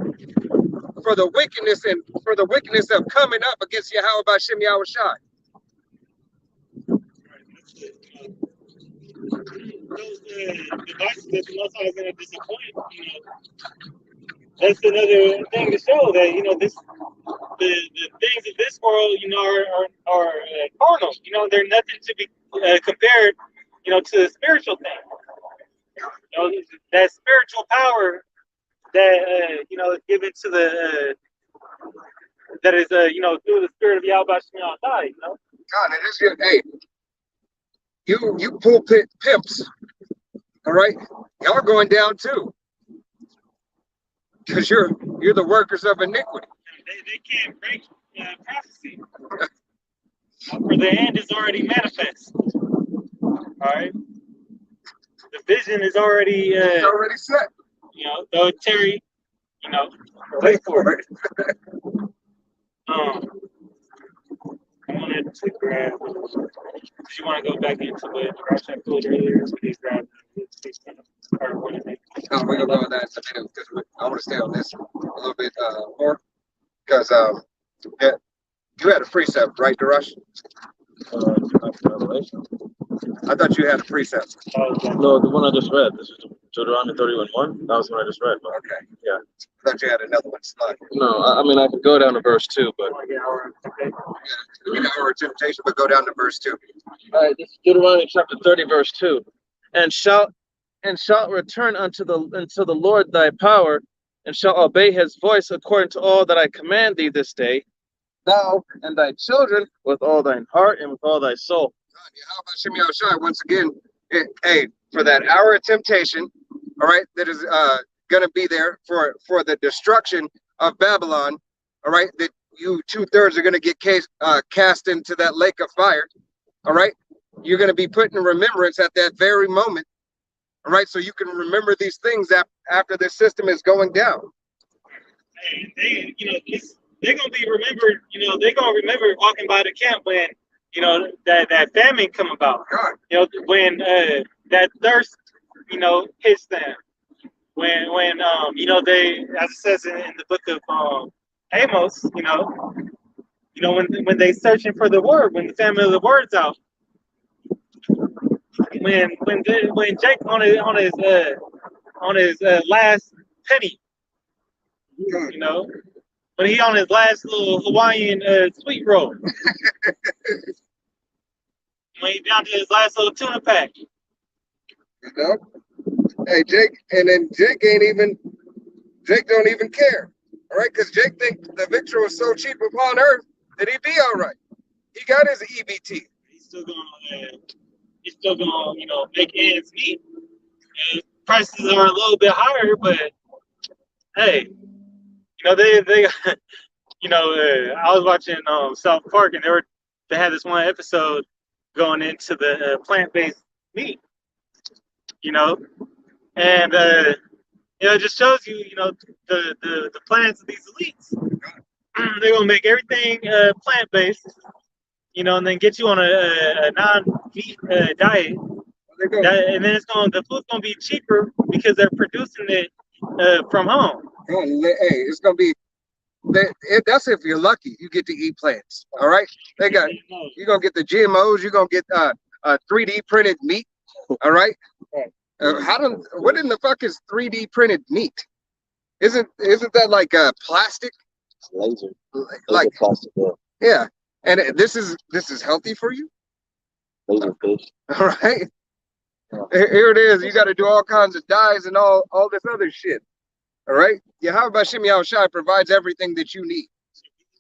S1: for the wickedness of coming up against Yahweh by Shem Yahweh Shai.
S2: Those devices that the Most High is going to disappoint, that's another thing to show that the things of this world, are carnal. They're nothing to be compared, to the spiritual thing. That spiritual power that is given to that is through the spirit of Yahweh Shemiah Allah, you know.
S1: God, it is your, hey, you pulpit pimps, all right? Y'all going down too. Because you're the workers of iniquity.
S2: They can't break prophecy. For the end is already manifest. All right. The vision is already
S1: It's already set.
S2: Though Terry,
S1: Wait for it.
S2: I wanted to grab. If you want to go back into what Rush I pulled earlier, so he's grabbed.
S1: No, we're gonna go with that in a minute because I want to stay on this a little bit more. Because yeah, you had a precept, right, Darush? I thought you had a precept.
S4: No, the one I just read. This is Deuteronomy 31:1. That was the one I just read. But,
S1: Okay.
S4: yeah.
S1: I thought you had another one slide.
S4: No, I mean I could go down to verse 2, but
S1: Yeah, we got our temptation, but go down to verse 2.
S4: all right, this is Deuteronomy chapter 30, verse 2. And shalt return unto the Lord thy power, and shalt obey his voice according to all that I command thee this day, thou and thy children with all thine heart and with all thy soul.
S1: How about Shimei Shai once again? Hey, for that hour of temptation, all right, that is going to be there for the destruction of Babylon, all right, that you 2/3 are going to get cast into that lake of fire, all right? You're going to be put in remembrance at that very moment, all right? So you can remember these things after this system is going down.
S2: Hey, they're going to be remembered, they're going to remember walking by the camp when, that famine come about.
S1: God.
S2: When that thirst, hits them. When they, as it says in the book of Amos, when they searching for the word, when the famine of the word's out, when Jake on his last penny, when he on his last little Hawaiian sweet roll, when he down to his last little tuna pack.
S1: Hey, Jake, and then Jake don't even care, all right? Because Jake think the victory was so cheap upon earth that he'd be all right. He got his EBT.
S2: He's still gonna, make ends meet. And prices are a little bit higher, but hey, they I was watching South Park, and they had this one episode going into the plant-based meat, and it just shows you, the plans of these elites. They're gonna make everything plant-based, and then get you on a non-meat diet, and then the food's gonna be cheaper because they're producing it from home.
S1: Hey, it's gonna be. That's if you're lucky. You get to eat plants. All right. You're gonna get the GMOs. You're gonna get 3D printed meat. All right. What in the fuck is 3D printed meat? Isn't that like plastic?
S5: It's laser.
S1: Like
S5: plastic.
S1: Yeah. And this is healthy for you.
S5: Laser fish.
S1: All right. Here it is. You got to do all kinds of dyes and all this other shit. All right. Yeah. How about Shimei Shai provides everything that you need?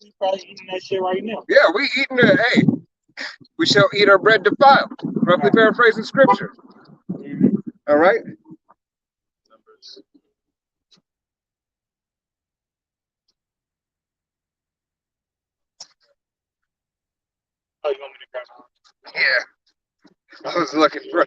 S2: You're probably eating that shit right now.
S1: Yeah, we eating it. Hey, we shall eat our bread defiled. Roughly paraphrasing scripture. All right.
S2: Oh, you want me to grab it?
S1: Yeah. I was looking for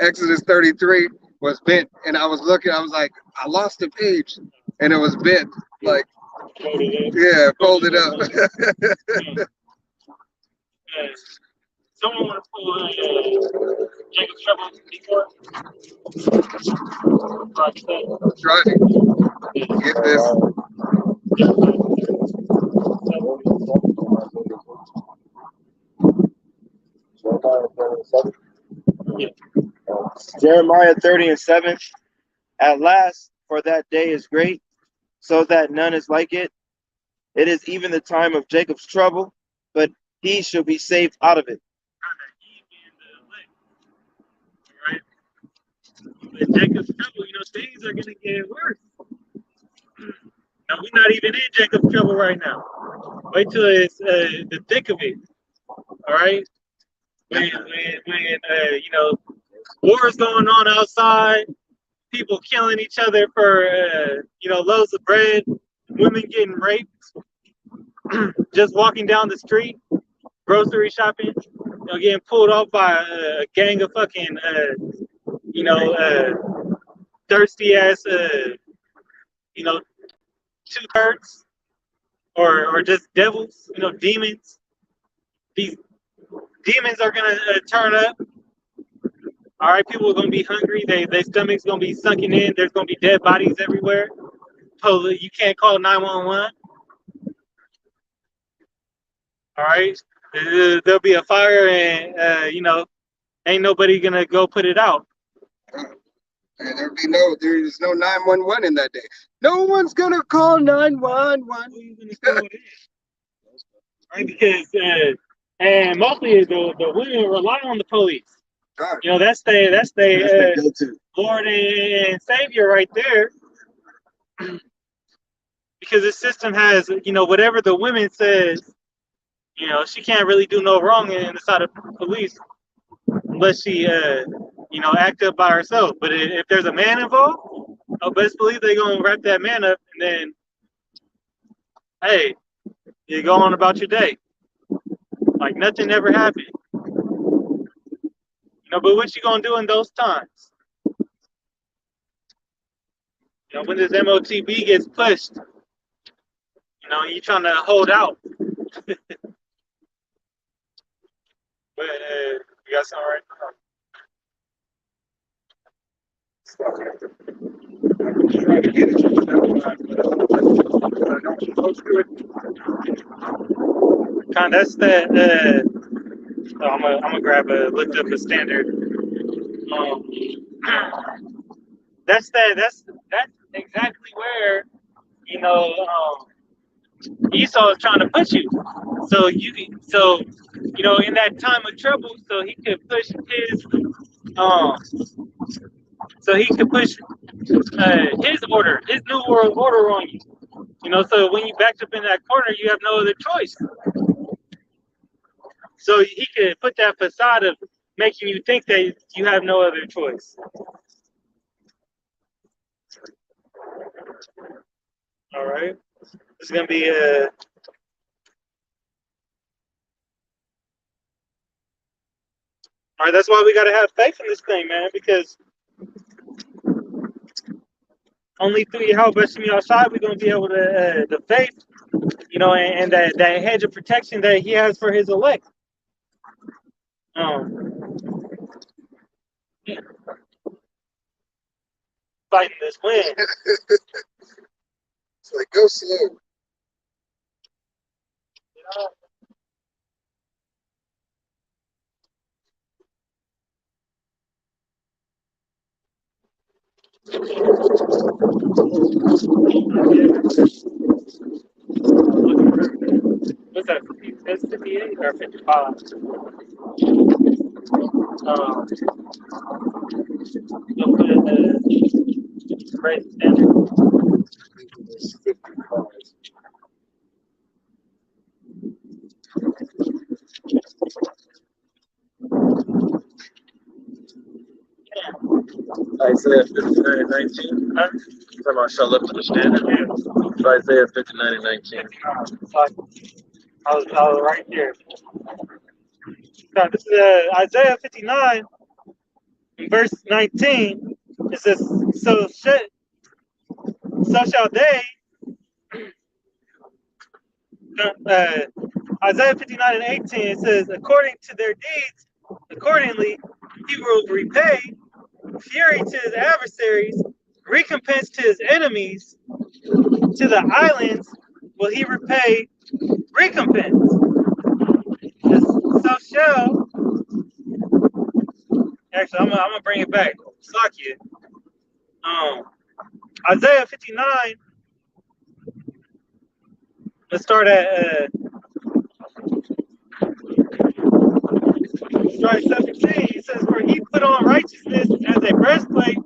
S1: Exodus 33 was bent, and I was looking. I was like, I lost a page, and it was bent. Like, folded up.
S2: Someone want to pull Jacob's Trouble before?
S1: Try to get this.
S5: Jeremiah 30:7. At last, for that day is great, so that none is like it. It is even the time of Jacob's trouble, but he shall be saved out of it.
S2: in Jacob's trouble, things are gonna get worse. Now we're not even in Jacob's trouble right now. Wait till it's the thick of it. All right. When wars going on outside, people killing each other for loaves of bread, women getting raped, just walking down the street, grocery shopping, getting pulled off by a gang of fucking thirsty ass two-thirds or just devils, demons. These demons are gonna turn up. All right, people are gonna be hungry. Their stomachs gonna be sunken in. There's gonna be dead bodies everywhere. You can't call 911. All right, there'll be a fire, and ain't nobody gonna go put it out.
S1: And there's no 911 in that day. No one's gonna call 911.
S2: Right, because and mostly the women rely on the police. That's their Lord and Savior right there. Because the system has, whatever the woman says, she can't really do no wrong in the side of police unless she, act up by herself. But if there's a man involved, I'll best believe they're going to wrap that man up and then, hey, you go on about your day. Like nothing ever happened. But what you going to do in those times? When this MOTB gets pushed, you're trying to hold out. But you got something right now? That's that. I'm gonna grab looked up a standard. That's exactly where Esau is trying to push you. So in that time of trouble, so he could push his order, his new world order on you. So when you backed up in that corner, you have no other choice. So he could put that facade of making you think that you have no other choice. All right. It's going to be all right, that's why we got to have faith in this thing, man, because only through Yahweh outside we're going to be able to, the faith, and that hedge of protection that he has for his elect. Fighting this wind.
S1: It's like, go slow.
S2: What's that? That's 58 or 55? You'll put it the right standard.
S4: Isaiah 59:19. Huh? You're talking about shall lift up the standard? Yeah. Isaiah 59:19.
S2: I was right there. Now, this is Isaiah 59, verse 19. It says, so shall they, Isaiah 59:18, it says, according to their deeds, accordingly, he will repay fury to his adversaries, recompense to his enemies, to the islands will he repay recompense. So shall, actually, I'm gonna bring it back. Slakia. Isaiah 59. Let's start at 17. It says, for he put on righteousness as a breastplate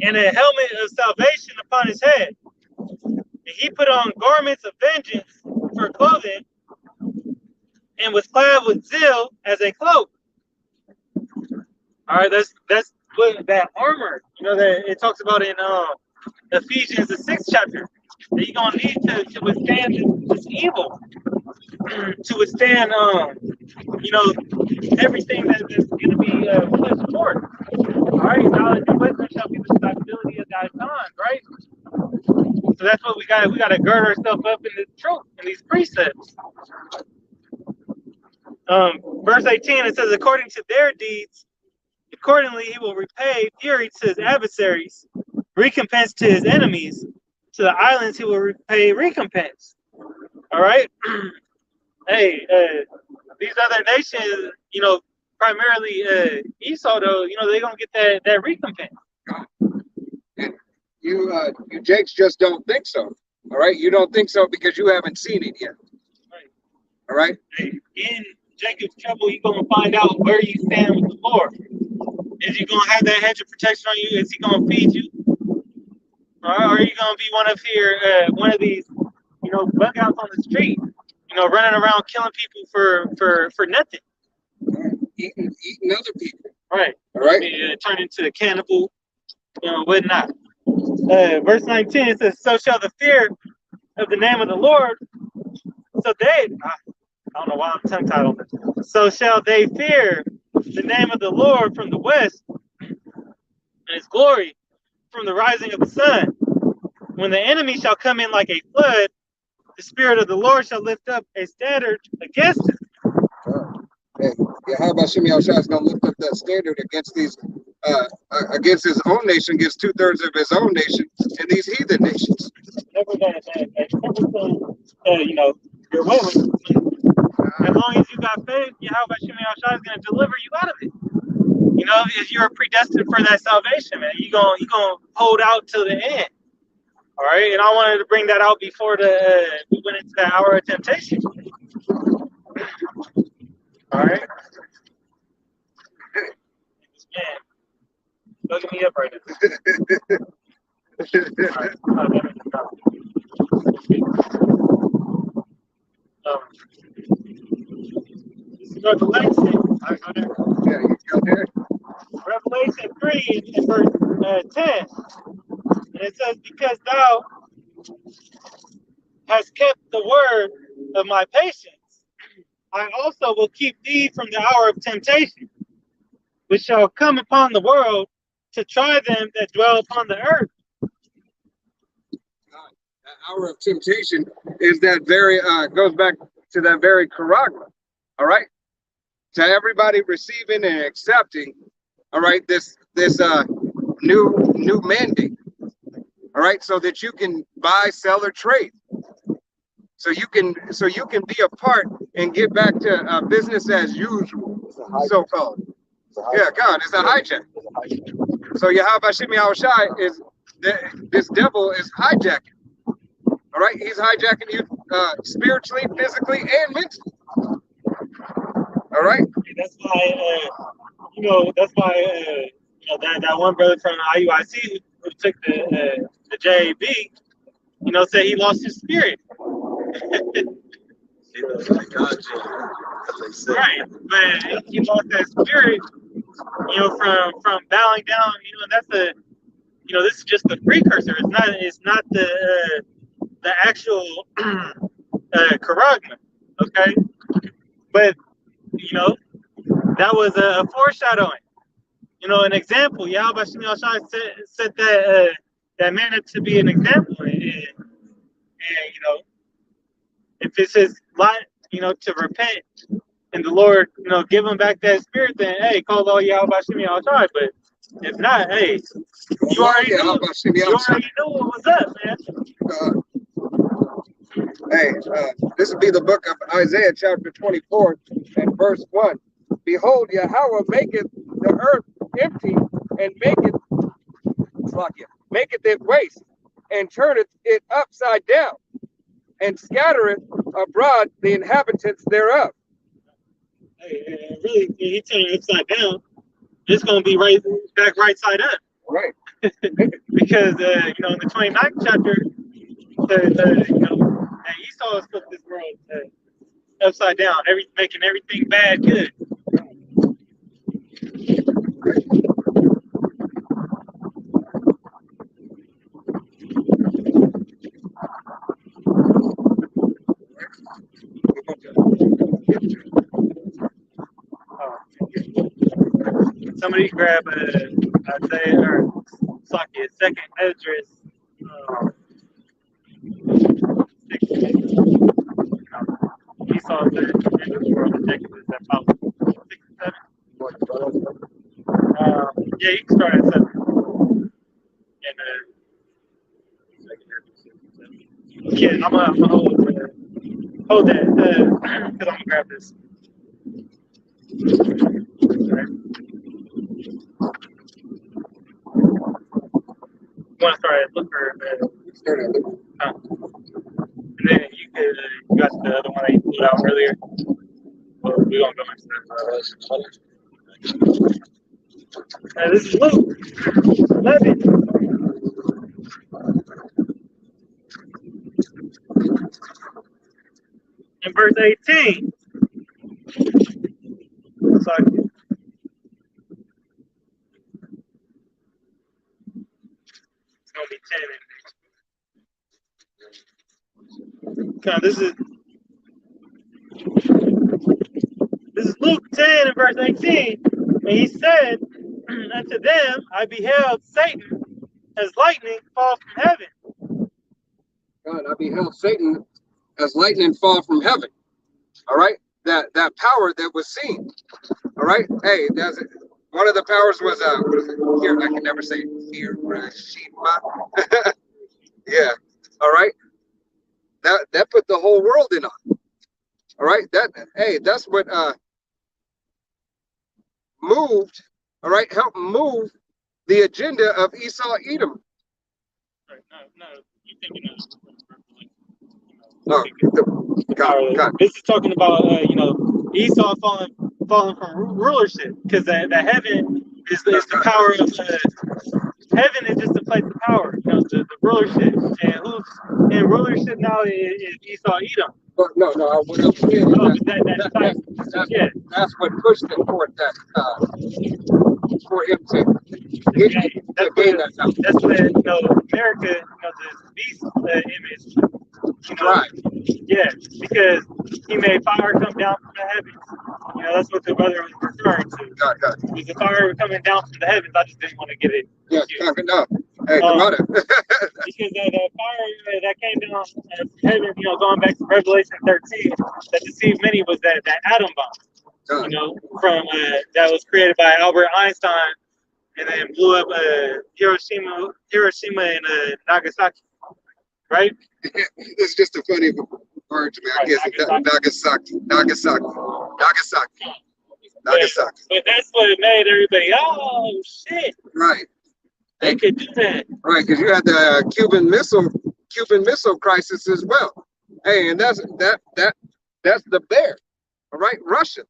S2: and a helmet of salvation upon his head. And he put on garments of vengeance for clothing, and was clad with zeal as a cloak. All right, that's what that armor, that it talks about in Ephesians, the 6th chapter, that you're gonna need to withstand this evil, to withstand everything that's gonna be pushed forth. All right, knowledge and wisdom shall be the stability of thy times, right? So that's what we got. We got to gird ourselves up in the truth, in these precepts. Verse 18, it says, according to their deeds, accordingly he will repay fury to his adversaries, recompense to his enemies. To the islands he will repay recompense. All right. Hey, these other nations, primarily Esau, though, they're gonna get that recompense.
S1: And you Jakes just don't think so. All right, you don't think so because you haven't seen it yet.
S2: Right.
S1: All right.
S2: Hey, in Jacob's trouble, you're gonna find out where you stand with the Lord. Is he gonna have that hedge of protection on you? Is he gonna feed you? Or are you gonna be one of these, bug outs on the street, running around killing people for nothing?
S1: Eating other people.
S2: Right.
S1: All right.
S2: Turn into a cannibal, whatnot. Verse 19, it says, so shall the fear of the name of the Lord, so they, I don't know why I'm tongue-tied on this. So shall they fear the name of the Lord from the west, and his glory from the rising of the sun. When the enemy shall come in like a flood, the Spirit of the Lord shall lift up a standard against it.
S1: Hey, how about Shimei Shai is going to lift up that standard against these, against his own nation, against 2/3 of his own nation, and these heathen nations.
S2: Never that you're willing. As long as you got faith, Yahweh Shimei Shai is going to deliver you out of it. If you're predestined for that salvation, man, you're gonna hold out till the end. All right, and I wanted to bring that out before we went into that hour of temptation. All right. Man, look me up right now. Revelation.
S1: Yeah, you go there.
S2: Revelation 3 and verse 10. And it says, because thou hast kept the word of my patience, I also will keep thee from the hour of temptation, which shall come upon the world to try them that dwell upon the earth.
S1: That hour of temptation is that very, goes back to that very charagma. All right. To everybody receiving and accepting, all right, this new mandate. All right, so that you can buy, sell, or trade. So you can be a part and get back to business as usual, so-called. Yeah, God, it's a hijack. So Yahweh Shimei Shai is this devil is hijacking. All right, he's hijacking you spiritually, physically, and mentally. All right.
S2: That's why, that one brother from IUIC who took the JAB, said he lost his spirit. Right, but he lost that spirit, from bowing down, and that's this is just the precursor. It's not the actual charagma, okay? But that was a foreshadowing. An example. Yahweh Shimei Shai set that man up to be an example, and if it's his lot, to repent, and the Lord, give him back that spirit, then hey, call all Yahweh Shimei Shai. But if not, hey, you already knew what was up, man.
S1: Hey, this would be the book of Isaiah, chapter 24, and verse 1. Behold, Yahweh maketh the earth empty, and maketh it waste, and turneth it upside down, and scattereth abroad the inhabitants thereof.
S2: Hey, really, he turned it upside down. It's gonna be right side up.
S1: Right.
S2: Because in the 29th chapter, that Esau has flipped this world upside down, making everything bad good. Somebody grab Isaiah or Saki, second address. 16. Esau's the end of the world of Jacob is about 6 and 7. Yeah, you can start at 7. And yeah, I'm gonna hold that because I'm gonna grab this. Right. You want to start at Looker, and then you got the other one that you pulled out earlier. Well, we're gonna go into that. This is Luke 11. In verse 18. Sorry. It's gonna be 10 in next. Okay, this is Luke 10 and verse 18. And he said unto them, I beheld Satan as lightning fall from heaven.
S1: God, I beheld Satan as lightning fall from heaven. All right, that power that was seen. All right, hey, that's it. One of the powers was what is it? Here, I can never say Hiroshima. Yeah. All right. That put the whole world in on. All right. That's what moved. All right, helped move the agenda of Esau Edom.
S2: No, you thinking of
S1: God.
S2: This is talking about Esau falling from rulership, because the heaven is the power of heaven is just a place of power, the rulership, and who's in rulership now is Esau Edom.
S1: No, what I'm saying is that's what pushed him toward that for him to gain that.
S2: That's when America, the beast image.
S1: Right.
S2: Yeah, because he made fire come down from the heavens. That's what the brother was referring to.
S1: God.
S2: It was the fire coming down from the heavens. I just didn't want to get it.
S1: Yeah, talking up. Hey, come on.
S2: Because the fire that came down from heaven, going back to Revelation 13, that deceived many was that atom bomb. From that was created by Albert Einstein, and then blew up Hiroshima and Nagasaki. Right?
S1: It's just a funny word to me. I guess Nagasaki.
S2: But that's what it made everybody. Oh shit!
S1: Right.
S2: They could do that.
S1: Right, because you had the Cuban Missile Crisis as well. Hey, and that's the bear. All right, Russia.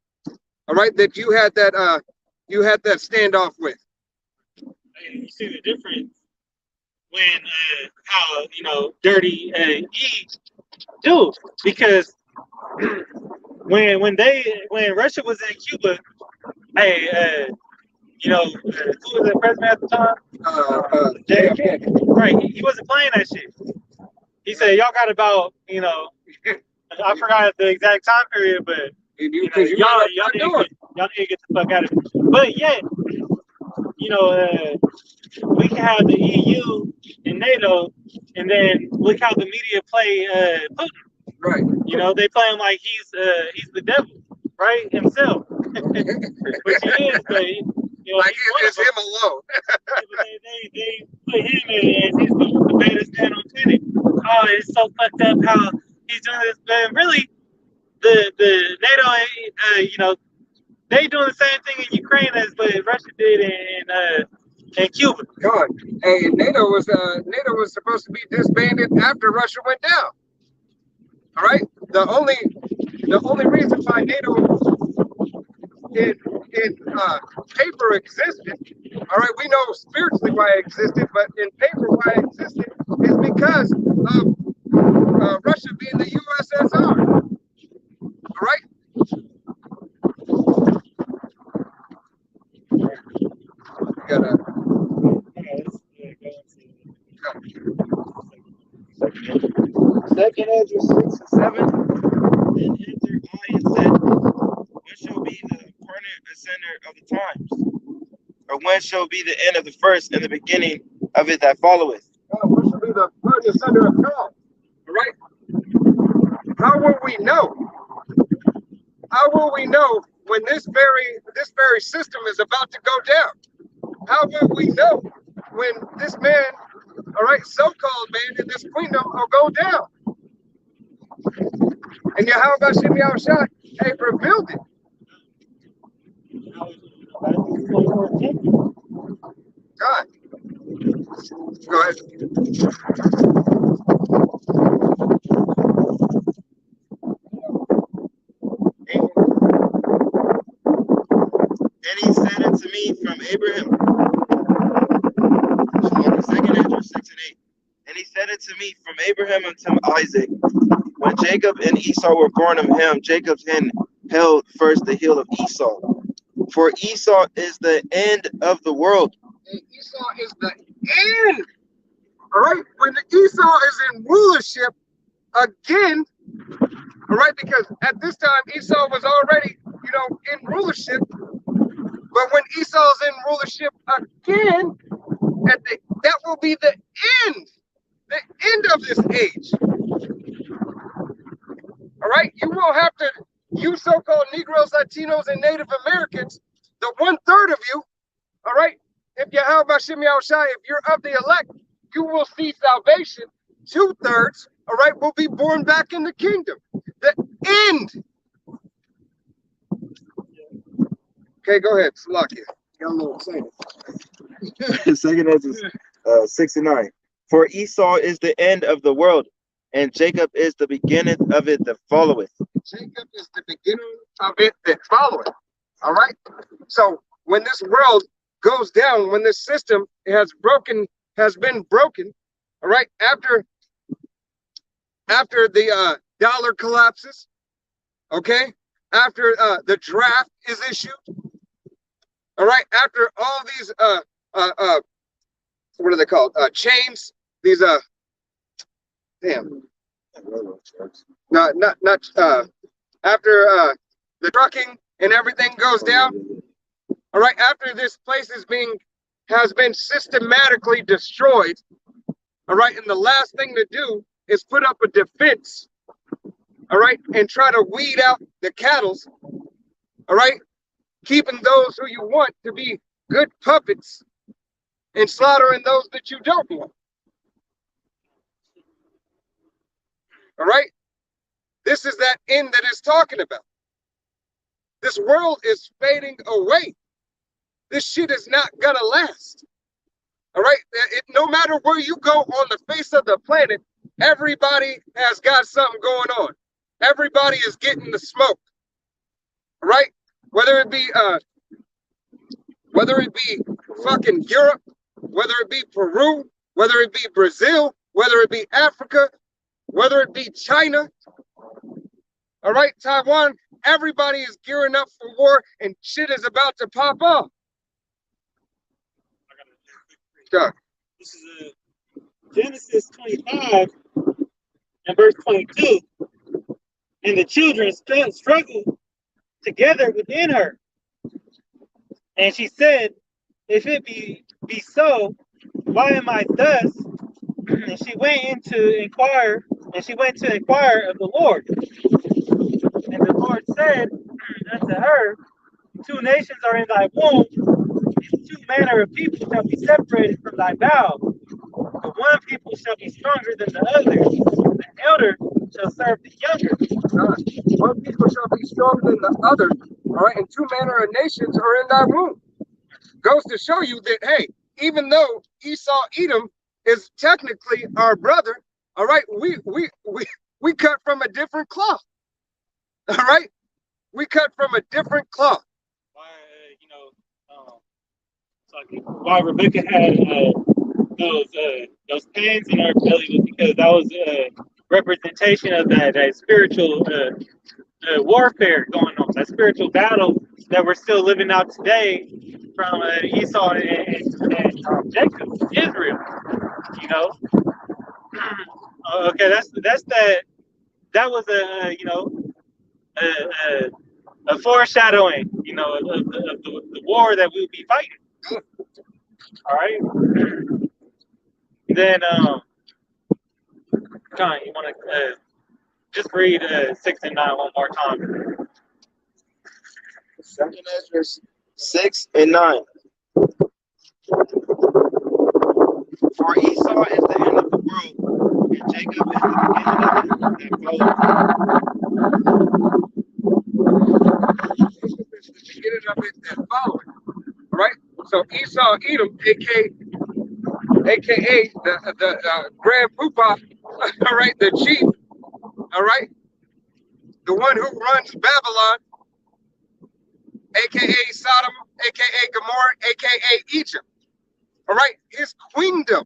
S1: All right, that you had that standoff with.
S2: You see the difference when how dirty E do, because when Russia was in Cuba, hey, who was the president at the time? JFK. Right, he wasn't playing that shit. He said, y'all got about I forgot the exact time period, but y'all need to get the fuck out of it. But yet, we can have the EU and NATO, and then look how the media play Putin.
S1: Right.
S2: They play him like he's the devil, right? Himself. Which he is, but
S1: like it's him alone.
S2: they put him as he's the baddest man on planet. Oh, it's so fucked up how he's doing this. But really, the NATO, they doing the same thing in Ukraine as what Russia did in Cuba.
S1: God, hey, NATO was supposed to be disbanded after Russia went down. All right, the only reason why NATO is in paper existed, all right, we know spiritually why it existed, but in paper why it existed is because of Russia being the USSR, all right? We gotta,
S5: Second Ezra 6 and 7. Then answered I and said, when shall be the permanent ascender of the times? Or when shall be the end of the first and the beginning of it that followeth?
S1: what should be the permanent center of time, all right? How will we know? How will we know when this very system is about to go down? How will we know when this man, all right, so-called man in this kingdom will go down? And Yahweh Shimei Shai, hey, revealed it. God. Go ahead.
S5: And he said unto me from Abraham, second Ezra 6 and 8. And he said unto me from Abraham unto Isaac, when Jacob and Esau were born of him, Jacob's hand held first the heel of Esau. For Esau is the end of the world.
S1: And Esau is the end. All right? When Esau is in rulership again, all right, because at this time Esau was already, in rulership. But when Esau's in rulership again, that will be the end of this age. All right? You will have to, you so-called Negroes, Latinos, and Native Americans, the 1/3 of you, all right? If Yahweh Shimei Shai, if you're of the elect, you will see salvation. 2/3, all right, will be born back in the kingdom. The end. Okay, go ahead, Salakia. Got a little excited.
S5: Second Ezra 6 and 9. For Esau is the end of the world, and Jacob is the beginning of it that followeth.
S1: Jacob is the beginning of it that followeth. All right? So when this world goes down, when this system has been broken, all right, after the dollar collapses, okay, after the draft is issued, all right, after all these what are they called? Chains, these not after the trucking and everything goes down, all right, after this place has been systematically destroyed, all right, and the last thing to do is put up a defense, all right, and try to weed out the cattle, all right, keeping those who you want to be good puppets and slaughtering those that you don't want. All right? This is that end that it's talking about. This world is fading away. This shit is not gonna last. All right? No matter where you go on the face of the planet, everybody has got something going on. Everybody is getting the smoke. All right? Whether it be fucking Europe, whether it be Peru, whether it be Brazil, whether it be Africa, whether it be China, all right, Taiwan, everybody is gearing up for war and shit is about to pop off.
S2: This is Genesis 25 and verse 22. And the children struggled together within her. And she said, if it be so, why am I thus? And she went to inquire of the Lord. And the Lord said unto her, 2 nations are in thy womb, and 2 manner of people shall be separated from thy bowels. The one people shall be stronger than the other. The elder shall serve the younger.
S1: One people shall be stronger than the other, all right, and 2 manner of nations are in thy womb. Goes to show you that, hey, even though Esau Edom is technically our brother, all right, we cut from a different cloth. All right, we cut from a different cloth.
S2: why Rebecca had those pains in her belly was because that was a representation of that spiritual warfare going on, that spiritual battle that we're still living out today from Esau and Jacob, Israel. You know, okay, that was a foreshadowing, of the war that we'll be fighting. All right. Then, John, you want to just read 6 and 9 one more time?
S5: 2 Ezra 6 and 9. For Esau is the end of the world, and Jacob is the beginning of
S1: it that following. All right. So Esau Edom, aka the Grand Poobah, all right, the chief, all right, the one who runs Babylon, aka Sodom, aka Gomorrah, aka Egypt. All right, his queendom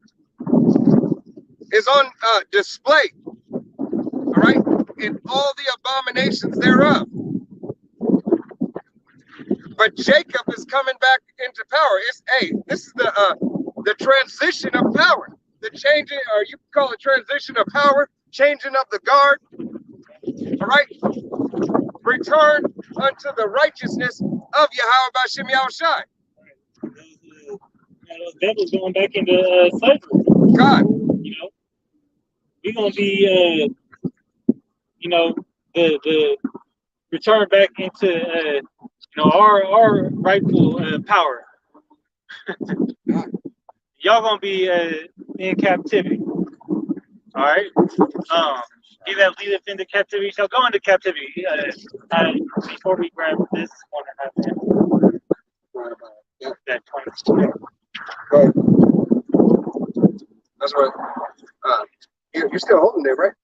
S1: is on display. All right, in all the abominations thereof. But Jacob is coming back into power. This is the transition of power, the changing, or you can call it transition of power, changing of the guard. All right, return unto the righteousness of Yahweh B'Shem Yahushai.
S2: Those devils going back into slavery.
S1: God,
S2: we're gonna be, the return back into, our rightful power. Y'all gonna be in captivity. All right. He that leadeth into captivity shall go into captivity. Before we grab this one, that 20.
S1: right. That's right. You're still holding it, right?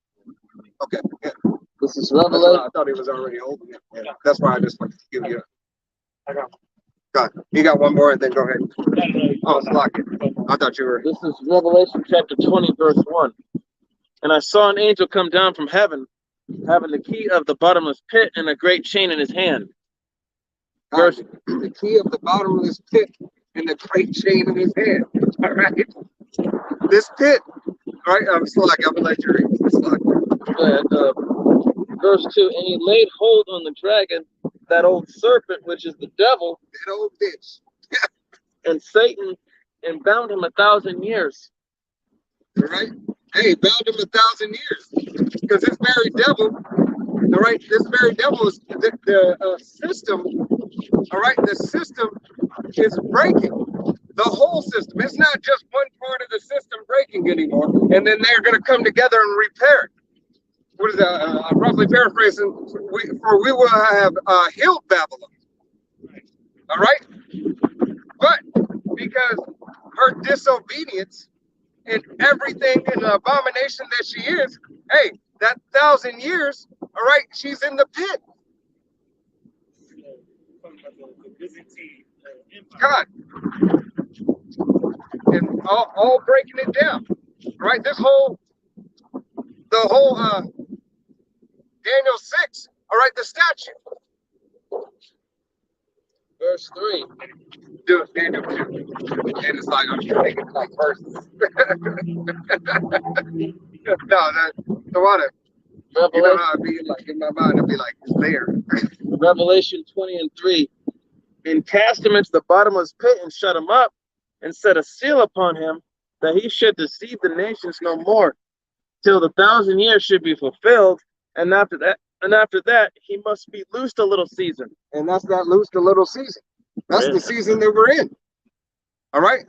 S1: Okay. Yeah.
S4: This is Revelation.
S1: I thought he was already holding it. Yeah. That's why I just like to give you.
S2: I got
S1: God, you got one more, and then go ahead.
S2: No.
S1: Oh, it's locked. I thought you were.
S4: This is Revelation chapter 20, verse 1. And I saw an angel come down from heaven, having the key of the bottomless pit and a great chain in his hand. Verse,
S1: The key of the bottomless pit and the great chain in his hand. All right. This pit. All right. I'm slacking. I'm gonna let you read. It's
S4: verse 2. And he laid hold on the dragon, that old serpent, which is the devil,
S1: that old bitch.
S4: and Satan, and bound him 1,000 years.
S1: All right. Hey, bound him 1,000 years. Because this very devil, all right, this very devil is the system, all right, the system is breaking. The whole system. It's not just one part of the system breaking anymore, and then they're going to come together and repair it. What is that? Roughly paraphrasing, we will have healed Babylon. All right? But because her disobedience and everything and the abomination that she is, hey, that 1,000 years, all right, she's in the pit. God. And all breaking it down. Right? The whole Daniel 6, all right, the statue.
S4: Verse 3.
S1: Dude, Daniel 2. And it's like, I'm thinking like verses. No, the water. You know how I'd be like in my mind, I'd be like, it's there.
S4: Revelation 20 and 3. And cast him into the bottomless pit and shut him up, and set a seal upon him, that he should deceive the nations no more, till the 1,000 years should be fulfilled, and after that he must be loosed a little season.
S1: And that's not loosed a little season. That's the season that we're in. All right?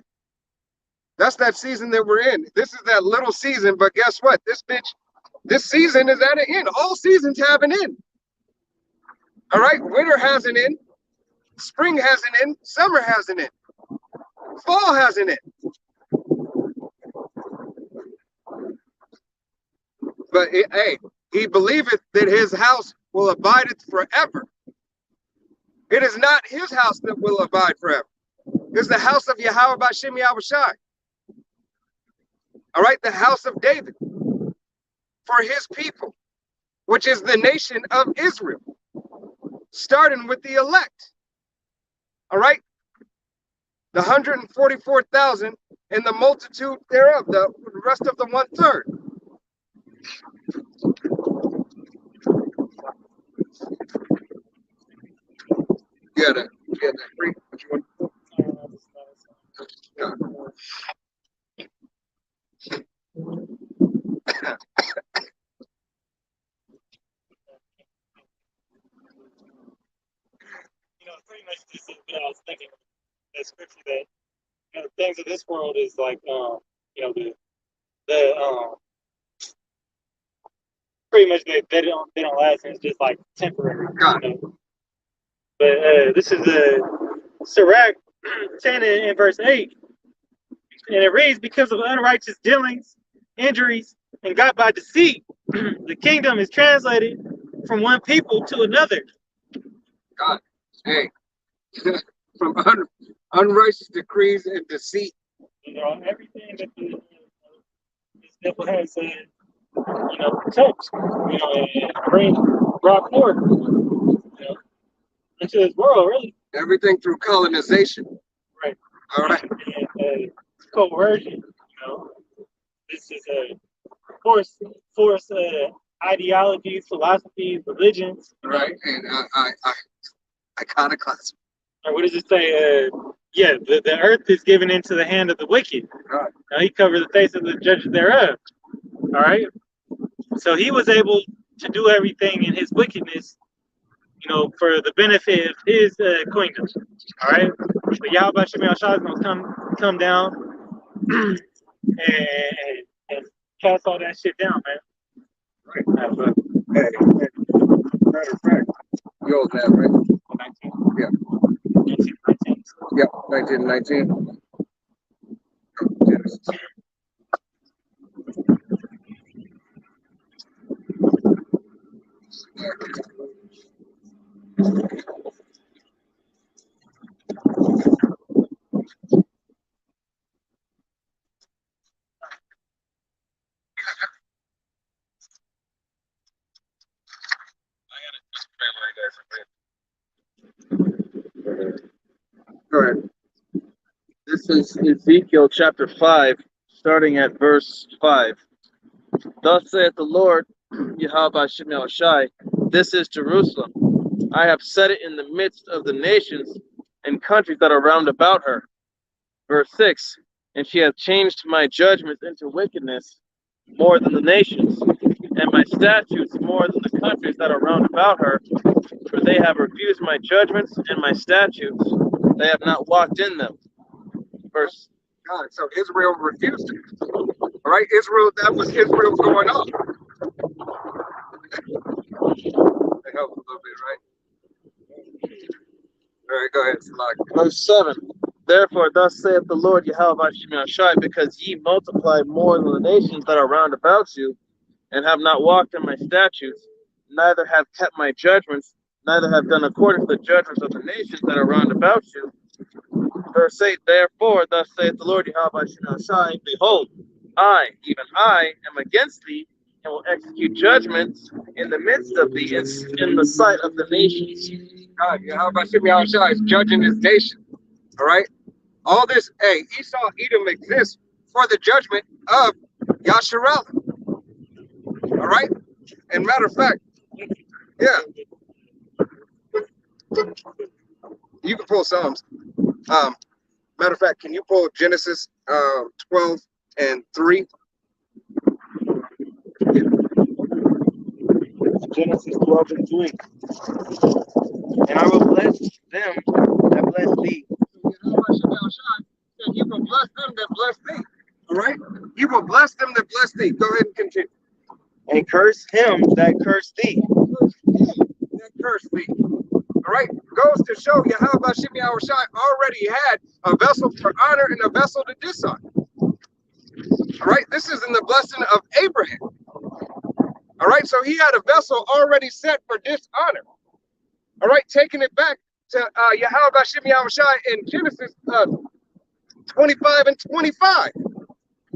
S1: That's that season that we're in. This is that little season, but guess what? This season is at an end. All seasons have an end. All right? Winter has an end. Spring has an end. Summer has an end. Fall has an end. But he believeth that his house will abide forever. It is not his house that will abide forever. is the house of Yahweh Bashem Yahushai. All right, the house of David for his people, which is the nation of Israel, starting with the elect. All right, the 144,000 and the multitude thereof, the rest of the 1/3. Yeah, that free. What you want? Yeah.
S2: Pretty much this is what I was thinking. That scripture that the things of this world is like, the pretty much they don't last, and it's just like temporary. But this is Sirach 10 and verse 8, and it reads, because of unrighteous dealings, injuries, and got by deceit, the kingdom is translated from one people to another.
S1: God, hey, from unrighteous decrees and deceit.
S2: Everything that this devil has, touched, and brought forth, into this world, really.
S1: Everything through colonization.
S2: Right.
S1: All right.
S2: And coercion, this is force ideologies, philosophies, religions.
S1: Right. And iconoclasm.
S2: Or what does it say? The earth is given into the hand of the wicked.
S1: Right.
S2: Now he covered the face of the judges thereof. All right. So he was able to do everything in his wickedness, for the benefit of his kingdom. All right. But Yahweh Shem Yahshua is gonna come down and cast all that shit down, man.
S1: Right. Hey, matter of fact, you old that, right?
S2: 19.
S1: Yeah.
S2: 1919.
S1: Yep, 1919. Genesis. Go ahead.
S4: This is Ezekiel chapter 5, starting at verse 5. Thus saith the Lord, Yahweh Bashem Yahushai, this is Jerusalem. I have set it in the midst of the nations and countries that are round about her. Verse 6, and she hath changed my judgments into wickedness more than the nations, and my statutes more than the countries that are round about her. For they have refused my judgments and my statutes. They have not walked in them. Verse
S1: God, so Israel refused it. All right, Israel, that was Israel going on. That helps a little bit, right? All right, go ahead, Salak.
S4: Verse 7. Therefore, thus saith the Lord Yahweh Bashem Yahushai, because ye multiply more than the nations that are round about you, and have not walked in my statutes, neither have kept my judgments, neither have done according to the judgments of the nations that are round about you. Verse 8, therefore, thus saith the Lord Yahweh Bashem Yahushai, behold, I, even I, am against thee, and will execute judgments in the midst of thee, in the sight of the nations.
S1: God, Yahweh Shem Yahushua is judging his nation. All right? All this, hey, Esau, Edom exists for the judgment of Yasharel. All right? And matter of fact, yeah. You can pull Psalms. Matter of fact, can you pull Genesis 12 and 3?
S5: Genesis 12 and 3. And I will bless them that bless thee.
S1: You will bless them that bless thee. All right? You will bless them that bless thee. Go ahead and continue.
S5: And curse him that curse thee.
S1: That curse thee. All right? Goes to show you how Bashem Yahushai already had a vessel for honor and a vessel to dishonor. All right? This is in the blessing of Abraham. All right? So he had a vessel already set for dishonor. All right? Taking it back to Yahweh Bashim Yahushai in Genesis 25 and 25.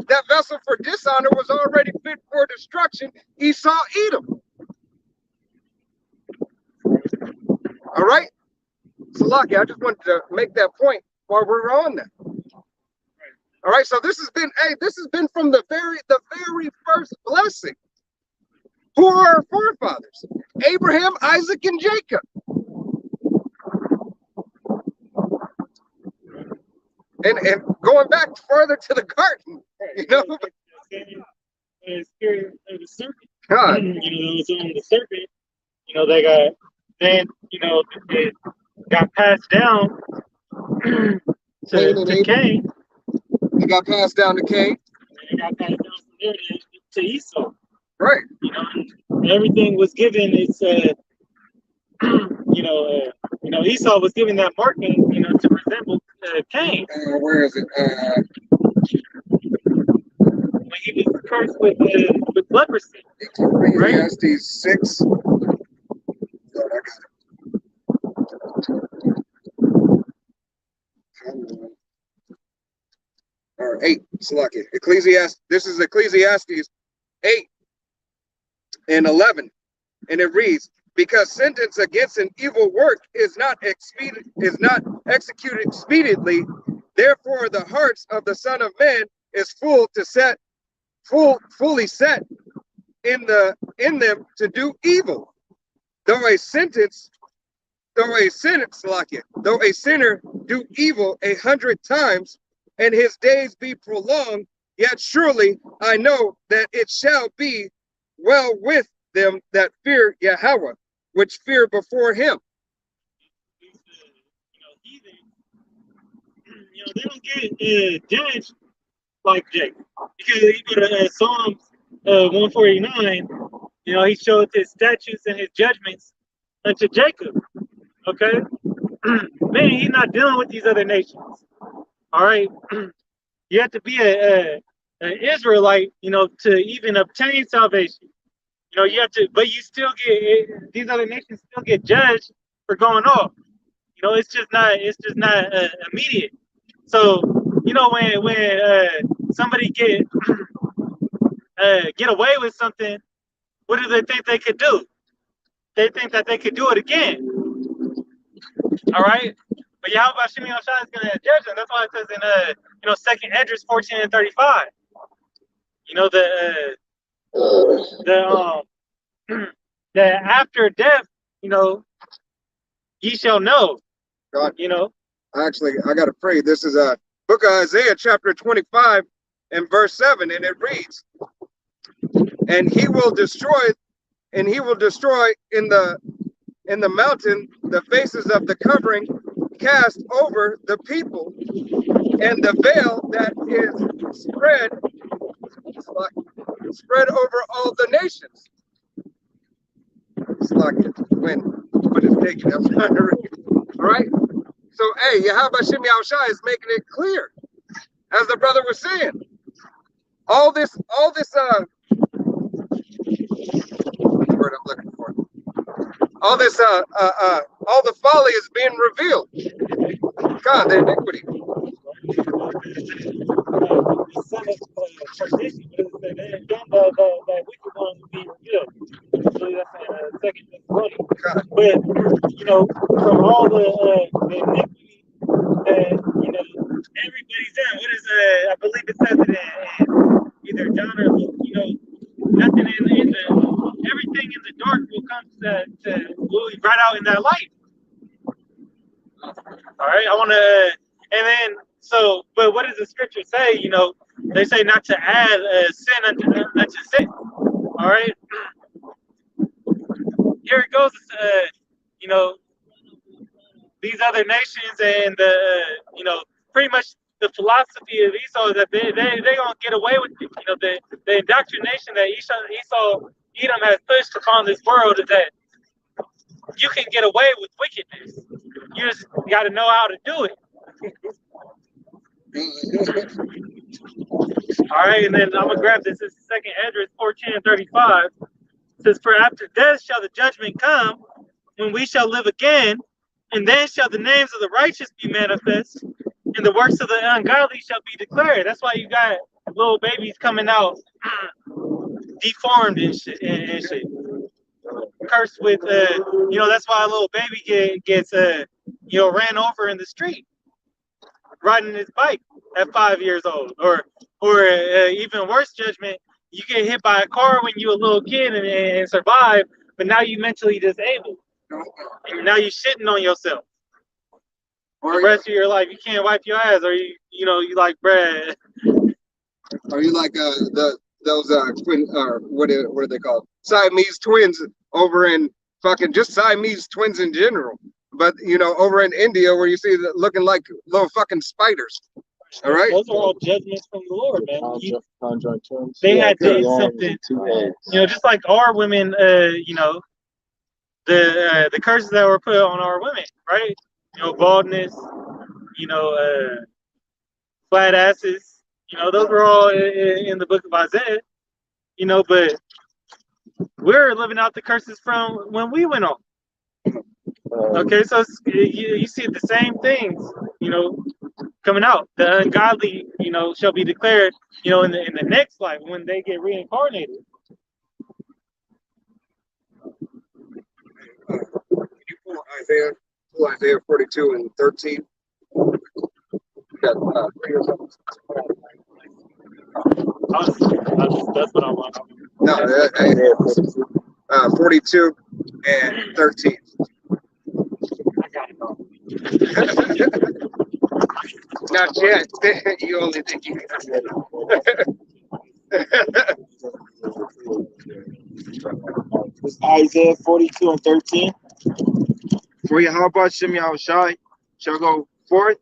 S1: That vessel for dishonor was already fit for destruction. Esau, Edom. All right. So, Lucky, I just wanted to make that point while we're on that. All right. So this has been from the very first blessing. Who are our forefathers? Abraham, Isaac, and Jacob. And going back further to the garden, you know.
S2: The spirit of the serpent.
S1: God.
S2: You know, it was on the serpent. You know, it got passed down to Cain.
S1: It got passed down to Cain.
S2: And it got passed down from there to Esau.
S1: Right.
S2: You know, everything was given its Esau was given that marking, you know, to resemble Cain.
S1: Where is it?
S2: When he was cursed with leprosy.
S1: Ecclesiastes 6. Lord, I got it. Or 8. Slucky. Ecclesiastes. This is Ecclesiastes 8 and 11, and it reads, because sentence against an evil work is not executed expediently, therefore the hearts of the Son of Man is fully set in them to do evil. Though a sinner do evil 100 times, and his days be prolonged, yet surely I know that it shall be well with them that fear Yahweh, which fear before him.
S2: They don't get judged like Jacob. Because you go to Psalms 149, you know, he showed his statutes and his judgments unto Jacob. Okay? Man, he's not dealing with these other nations. All right? You have to be an Israelite, you know, to even obtain salvation. You know, you have to, but you still get, these other nations still get judged for going off. You know, it's just not immediate. So, you know, when somebody get away with something, what do they think they could do? They think that they could do it again. All right? But Yahweh Bashim Yahushai is going to judge them. That's why it says in 2nd Esdras 14 and 35. You know, that after death, you know, ye shall know.
S1: God,
S2: you know.
S1: Actually, I got to pray. This is a book of Isaiah, chapter 25 and verse 7, and it reads, and he will destroy in the mountain the faces of the covering cast over the people, and the veil that is spread over all the nations. It's like when it's taken. I'm trying to read. All right. So, hey, Yahweh Shem Yahushai is making it clear, as the brother was saying. All this word I'm looking for. All the folly is being revealed. God, the iniquity.
S2: But you know, from all the iniquity that everybody's done. What is I believe it says it in either John or Luke. You know, nothing in the everything in the dark will come will be brought out in that light. All right, I want to, and then so, but what does the scripture say? You know, they say not to add sin unto sin. All right, here it goes. You know, these other nations and pretty much the philosophy of Esau is that they gonna get away with it. You know, the indoctrination that Edom has pushed upon this world is that you can get away with wickedness. You just got to know how to do it. All right, and then I'm gonna grab this. This is 2nd Esdras 14 and 35. It says, "For after death shall the judgment come, when we shall live again, And then shall the names of the righteous be manifest, and the works of the ungodly shall be declared. That's why you got little babies coming out deformed and shit. And shit. Cursed with, that's why a little baby gets ran over in the street, riding his bike at 5 years old. Or even worse judgment, you get hit by a car when you're a little kid and survive, but now you mentally disabled. And now you're shitting on yourself. For the rest of your life, you can't wipe your ass, or you like bread.
S1: Are you like those twin, or what are they called? Siamese twins over in fucking, just Siamese twins in general. But over in India where you see that looking like little fucking spiders. All right.
S2: Those are all judgments from the Lord, man.
S5: Conjoint twins.
S2: They had did something, just like our women, the curses that were put on our women, right? Baldness, flat asses, those were all in the book of Isaiah, but we're living out the curses from when we went on. Okay, so you see the same things, coming out. The ungodly, shall be declared, in the next life when they get reincarnated.
S1: Can you pull Isaiah 42 and 13? Got,
S2: that's what I want.
S1: No, 42 and 13.
S2: I got it.
S1: Not yet. You only think you can.
S5: It's Isaiah 42 and 13. For Yahweh Shem Yahushai shall go forth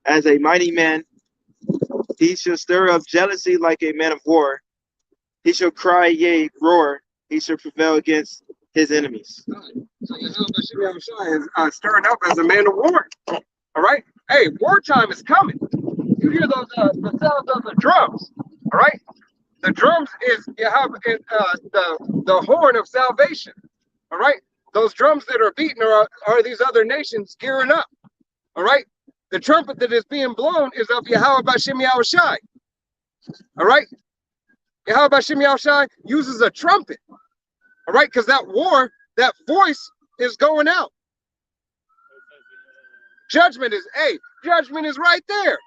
S5: as a mighty man. He shall stir up jealousy like a man of war. He shall cry, yea, roar. He shall prevail against his enemies.
S1: So Yahweh Shem Yahushai is stirring up as a man of war. All right? Hey, wartime is coming. You hear those the sounds of the drums. All right? The drums is Yahweh, the horn of salvation. All right? Those drums that are beaten are these other nations gearing up. All right? The trumpet that is being blown is of Yahweh B'Shem Yahushai. All right? Yahweh B'Shem Yahushai uses a trumpet. All right? Because that voice is going out. Judgment is right there.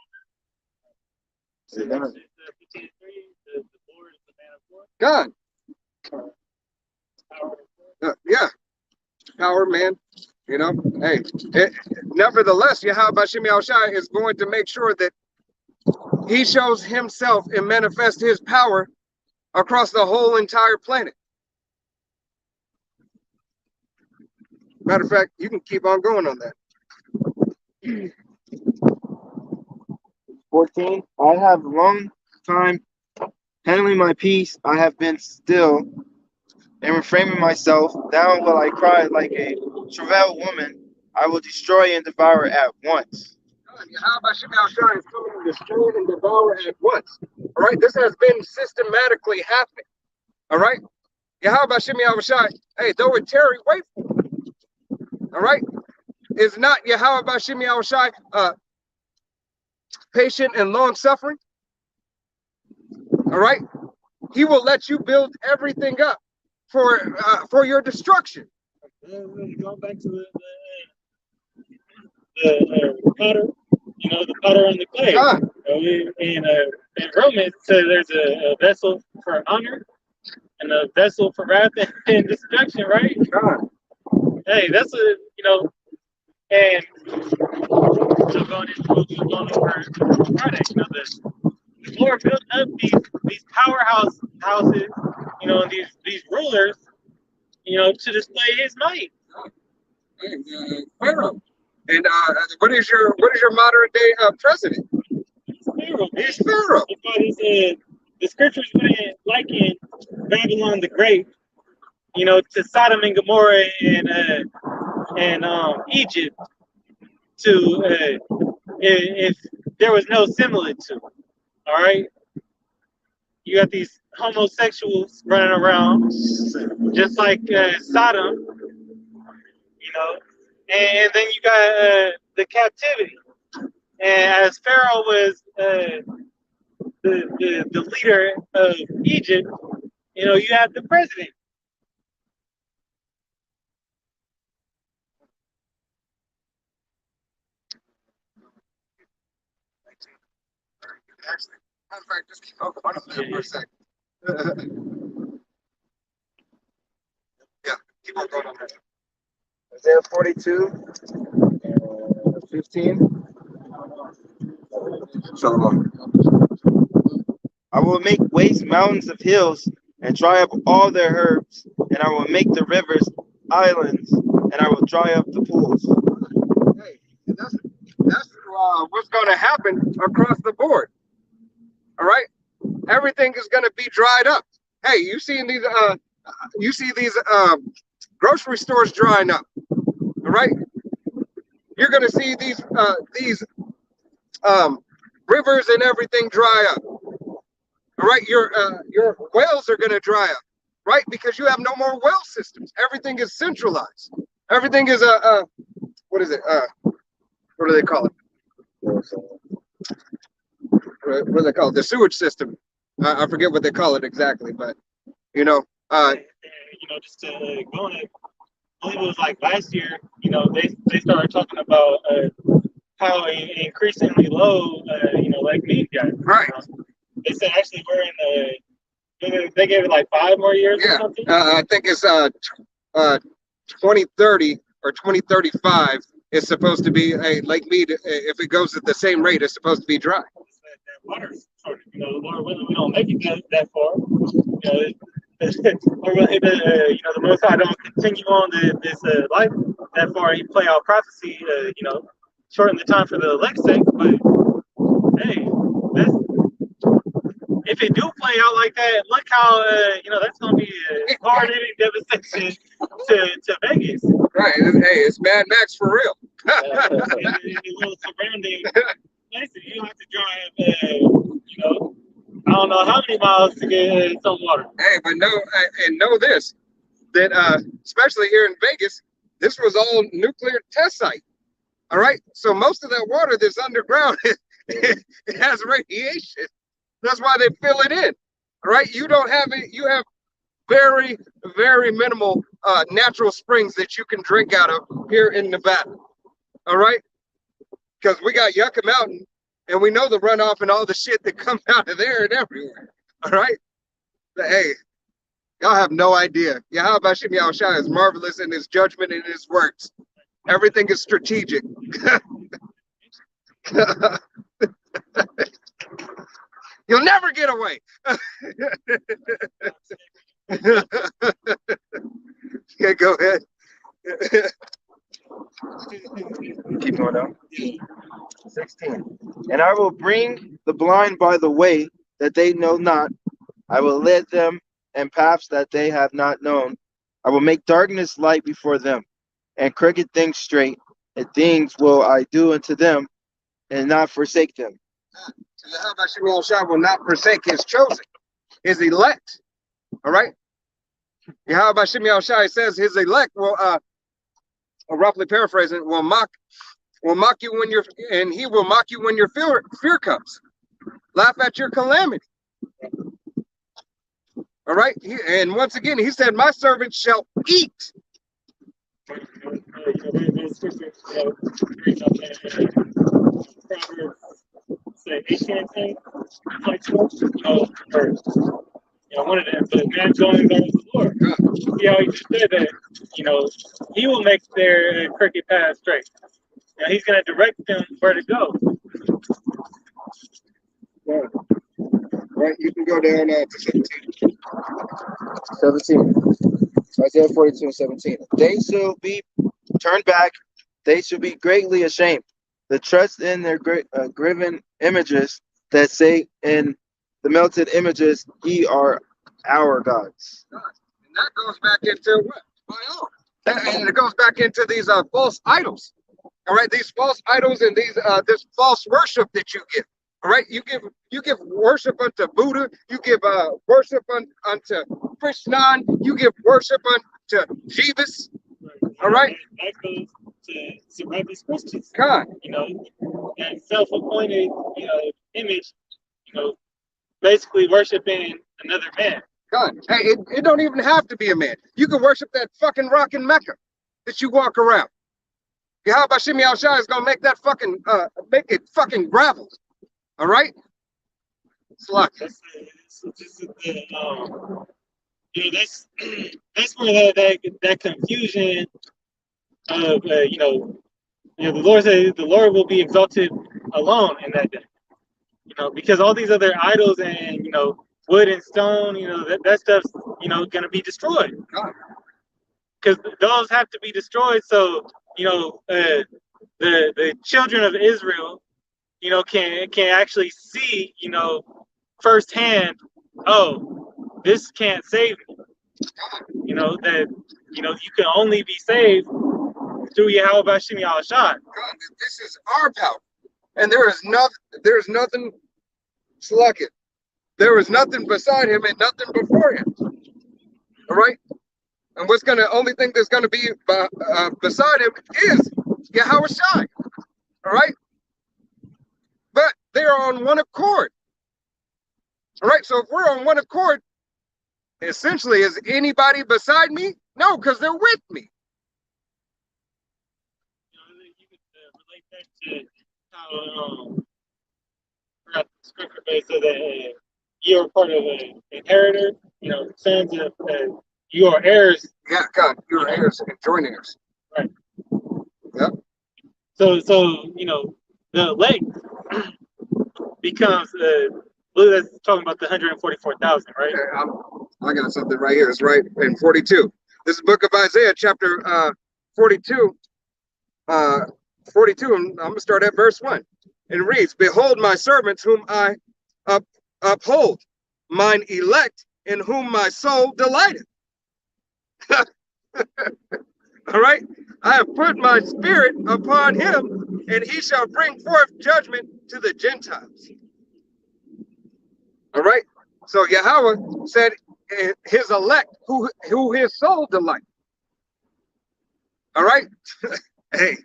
S1: God. Yeah. Power, man. Hey, nevertheless, Yahweh B'Shem Yahushai is going to make sure that he shows himself and manifest his power across the whole entire planet. Matter of fact, you can keep on going on that.
S5: 14. I have long time handling my peace. I have been still and refraining myself. Now will I cry like a travailed woman. I will destroy and devour at once.
S1: Yahweh B'Shem Yahushai is coming to destroy and devour at once. All right, this has been systematically happening. All right, Yahweh B'Shem Yahushai, hey, though it tarry, wait for it. All right, is not Yahweh B'Shem Yahushai patient and long suffering? All right, he will let you build everything up for your destruction.
S2: Going back to the potter, the potter and the clay. In Romans, so there's a vessel for honor and a vessel for wrath and destruction, right? Hey, that's and I'm going over Friday. The Lord built up these powerhouses, these rulers, to display His might.
S1: Pharaoh. And what is your modern day president?
S2: Pharaoh.
S1: He's Pharaoh.
S2: The scriptures wouldn't liken Babylon the Great, to Sodom and Gomorrah and Egypt, to if there was no similitude. All right, you got these homosexuals running around, just like Sodom, and then you got the captivity. And as Pharaoh was the leader of Egypt, you know, you have the president.
S1: Actually, matter of fact, just keep on going there for a second. Yeah, keep on going on there.
S5: Isaiah 42, 15.
S1: Shalom.
S5: I will make waste mountains of hills and dry up all their herbs, and I will make the rivers islands, and I will dry up the pools.
S1: Hey, that's what's going to happen across the board. All right, everything is going to be dried up. Hey, you see these grocery stores drying up. All right, you're going to see these rivers and everything dry up. All right, your wells are going to dry up, right? Because you have no more well systems. Everything is centralized. Everything is what is it? What do they call it? What do they call it? The sewage system. I forget what they call it exactly, but you know,
S2: Just to go on it, I believe it was like last year. You know, they started talking about how increasingly low, Lake Mead got.
S1: right?
S2: They said actually we're in they gave it like 5 more years or something.
S1: I think it's 2030 or 2035 is supposed to be a Lake Mead. If it goes at the same rate, it's supposed to be dry.
S2: That water's short. Lord willing, we don't make it that far. Lord willing, the Most High don't continue on this life that far. He play out prophecy, shorten the time for the elect's sake. But hey, if it do play out like that, look how that's gonna be a hard-hitting devastation to Vegas.
S1: Right. Hey, it's Mad Max for real.
S2: In little surrounding places, you have to drive, I don't know how many miles to get some water.
S1: Hey, but know this, that especially here in Vegas, this was all nuclear test site. All right. So most of that water that's underground, it has radiation. That's why they fill it in. All right. You don't have it. You have very, very minimal natural springs that you can drink out of here in Nevada. All right. Because we got Yucca Mountain and we know the runoff and all the shit that comes out of there and everywhere. All right. But hey, y'all have no idea. Yahweh Hashem Yahushua is marvelous in his judgment and his works. Everything is strategic. You'll never get away. Yeah, go ahead.
S5: Keep going down. 16. And I will bring the blind by the way that they know not. I will lead them in paths that they have not known. I will make darkness light before them, and crooked things straight, and things will I do unto them, and not forsake them.
S1: Yahweh Hashem will not forsake his chosen, his elect. All right. Yahweh Hashem says his elect will roughly paraphrasing, will mock you when he will mock you when your fear comes. Laugh at your calamity. All right. And once again, he said, my servants shall eat.
S2: One of them, but man going by the Lord. See how he just said that, he will make their crooked path straight. Now he's going to direct them where to go.
S1: Right, you can go down to 17.
S5: 17. Isaiah 42 and 17. They shall be turned back. They shall be greatly ashamed. The trust in their graven images that say in the melted images, ye are our gods.
S1: And that goes back into what? And it goes back into these false idols. All right, these false idols and these this false worship that you give. All right, you give worship unto Buddha, you give worship unto Krishna, you give worship unto Jeebus. All right.
S2: to survive these Christians.
S1: God,
S2: You know, that self-appointed, image, basically worshiping another man.
S1: God. Hey, it don't even have to be a man. You can worship that fucking rock in Mecca that you walk around. Yahweh Shimi Al Shai is gonna make that fucking make it fucking gravel. All right? Sluck.
S2: That's that's where that confusion of the Lord said the Lord will be exalted alone in that day. Because all these other idols and wood and stone, that stuff's gonna be destroyed. Because those have to be destroyed, so the children of Israel, can actually see, firsthand, oh, this can't save me. That you can only be saved through Yahweh Bashim Yahushua.
S1: This is our power. And there's nothing like it. There is nothing beside him and nothing before him. All right? And only thing that's gonna be beside him is Yahweh Shai. All right? But they are on one accord. All right, so if we're on one accord, essentially, is anybody beside me? No, because they're with me.
S2: You could relate that to how throughout the scripture base so that you are part of an inheritor, sons of you are heirs.
S1: Yeah, God, you're heirs and joint heirs.
S2: Right.
S1: Yep.
S2: So the elect becomes I believe that's talking about the 144,000, right?
S1: I got something right here. It's right in 42. This is the book of Isaiah, chapter 42. 42, and I'm going to start at verse 1. It reads, "Behold my servants whom I uphold, mine elect in whom my soul delighteth." All right? "I have put my spirit upon him, and he shall bring forth judgment to the Gentiles." All right? So Yahweh said his elect, who his soul delight. All right? Hey.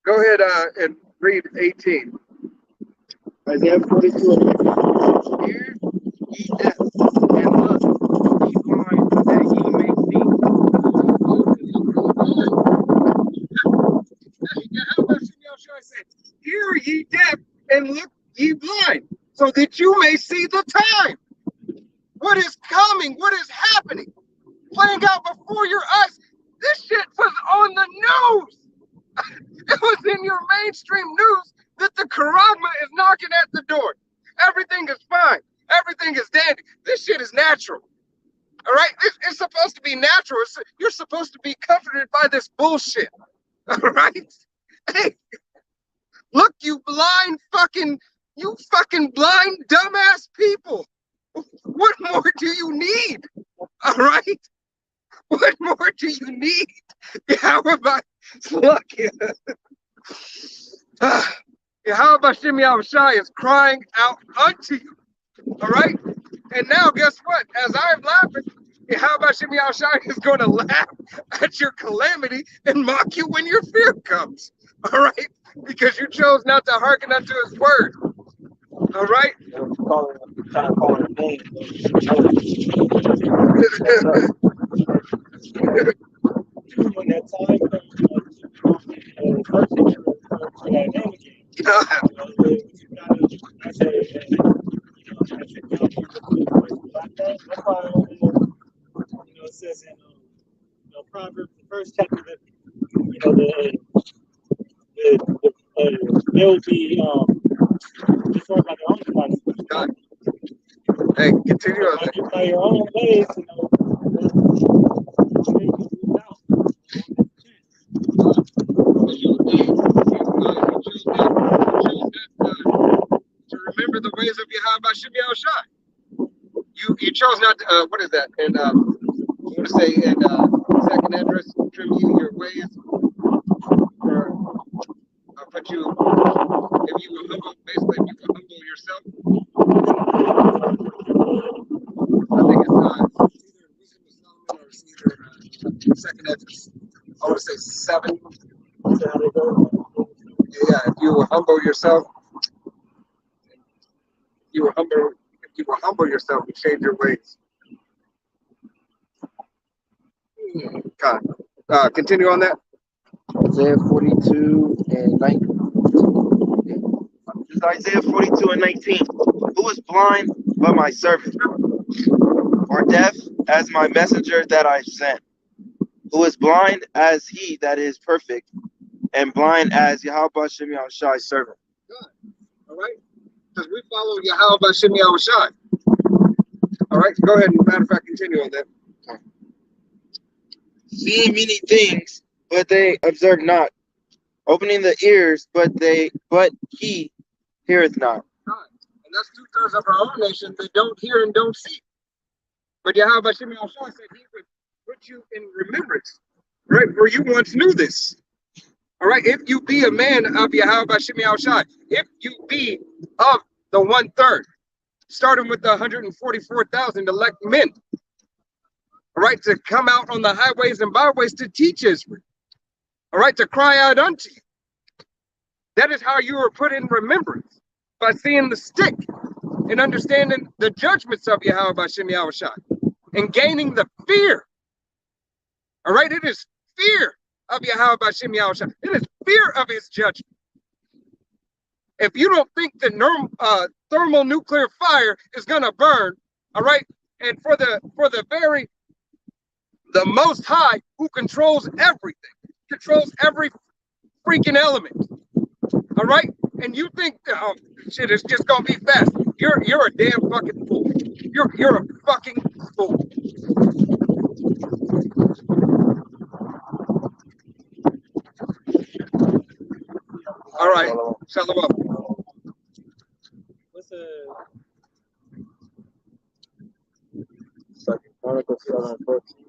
S1: Go ahead and read 18.
S5: Isaiah 42.
S1: Hear ye deaf, and look, ye blind, that ye may see. Yahweh said, "Hear ye deaf, and look ye blind, so that you may see the time. What is coming? What is happening? Playing out before your eyes. This shit was on the news. It was in your mainstream news that the Karagma is knocking at the door. Everything is fine. Everything is dandy. This shit is natural. All right? It's supposed to be natural. You're supposed to be comforted by this bullshit. All right? Hey, look, you fucking blind, dumbass people. What more do you need? All right? What more do you need? Yahweh, look, Yahweh Shem Yahushai is crying out unto you. All right? And now, guess what? As I'm laughing, Yahweh Shem Yahushai is going to laugh at your calamity and mock you when your fear comes. All right? Because you chose not to hearken unto his word. All right?
S5: Trying to call it a name.
S2: When that time comes, the person for that name again. That's why it says in Proverbs, the first chapter, that there will be destroyed by their own devices.
S1: God. Hey, continue on.
S2: By your own ways,
S1: to remember the ways of Yahweh Shem Yahushai. You chose not to, what is that? And I want to say in second address, trim ye your ways. Or I'll put you, if you will humble, basically, if you will humble yourself. I think it's either Wisdom of Solomon or it's either second address. I want to say 7. Yeah, if you will humble yourself, if you will humble yourself and change your ways. God. Continue on that.
S5: Isaiah 42 and 19. This is Isaiah 42 and 19. Who is blind but my servant, or deaf as my messenger that I sent? Who is blind as he that is perfect, and blind as Yahweh Shem Yahushai's servant?
S1: God. All right? Because we follow Yahweh Shem Yahushai. All right, go ahead and matter of fact, continue on that.
S5: Seeing many things, but they observe not. Opening the ears, but he heareth not.
S1: God. And that's 2/3 of our own nation that don't hear and don't see. But Yahweh Shem Yahushai said he would put you in remembrance, right? For you once knew this. All right, if you be a man of Yahweh Shem Yahushai, if you be of the 1/3, starting with the 144,000 elect men, all right, to come out on the highways and byways to teach Israel, all right, to cry out unto you. That is how you were put in remembrance, by seeing the stick and understanding the judgments of Yahweh Shem Yahushai and gaining the fear. All right, it is fear of Yahweh Shem Yahushai. It is fear of his judgment. If you don't think that thermonuclear fire is gonna burn, all right, and for the most high who controls everything, controls every freaking element, all right, and you think shit is just gonna be fast, you're a damn fucking fool. You're a fucking fool. All right, shalom.
S2: What's a
S5: Second Chronicles 7:14.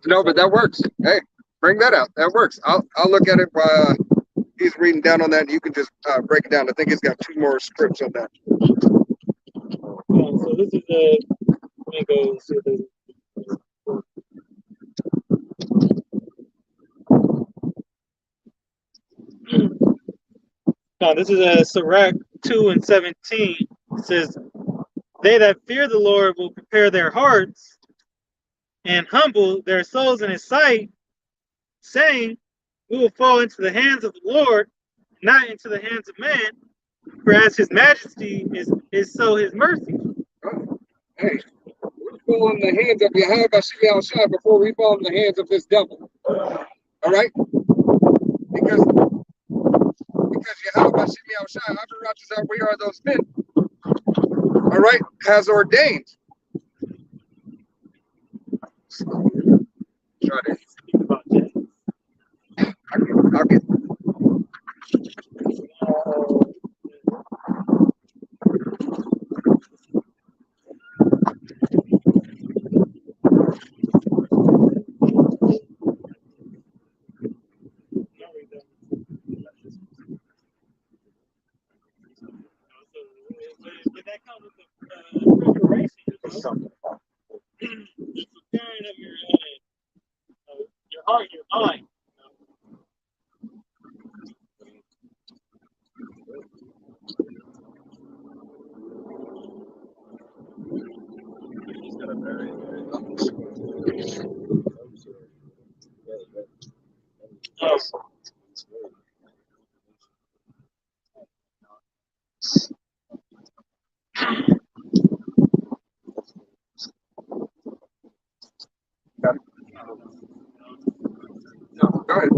S1: No, but that works. Hey, bring that out. That works. I'll look at it while he's reading down on that, and you can just break it down. I think he's got 2 more scripts on that.
S2: so this is a let me go see the no, this is a Sirach 2 and 17. It says, "They that fear the Lord will prepare their hearts and humble their souls in his sight, saying, we will fall into the hands of the Lord, not into the hands of man, for as his majesty is so his mercy."
S1: Hey, we fall in the hands of Yahweh Shem Yahushai before we fall in the hands of this devil. All right? Because Yahweh Shem Yahushai, we are those men. All right, has ordained. Try to. I'll get.
S2: But that comes with the preparation, the preparing of your heart, your mind.
S1: No, go ahead.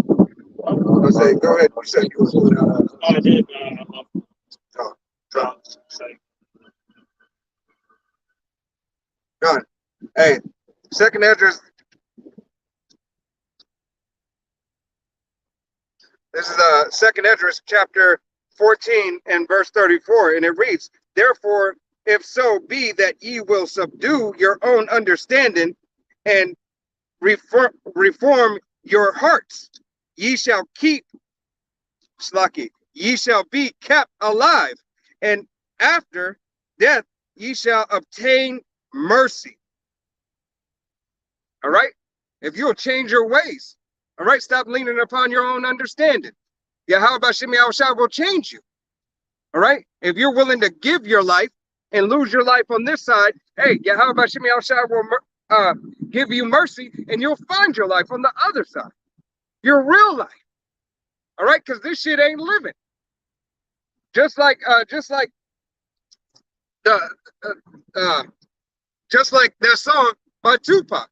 S1: I'll say, go ahead. You said you were pulling out.
S2: I did.
S1: Go on. Hey, second address. This is second address, chapter 14 and verse 34, and it reads, "Therefore, if so be that ye will subdue your own understanding and reform your hearts, ye shall keep Slaki, ye shall be kept alive, and after death ye shall obtain mercy. All right? If you'll change your ways, all right, stop leaning upon your own understanding. Yahweh Bashim Yahushua will change you. All right? If you're willing to give your life and lose your life on this side, hey, Yahweh Bashim Yahushua will give you mercy and you'll find your life on the other side. Your real life. All right? Because this shit ain't living. Just like that song by Tupac.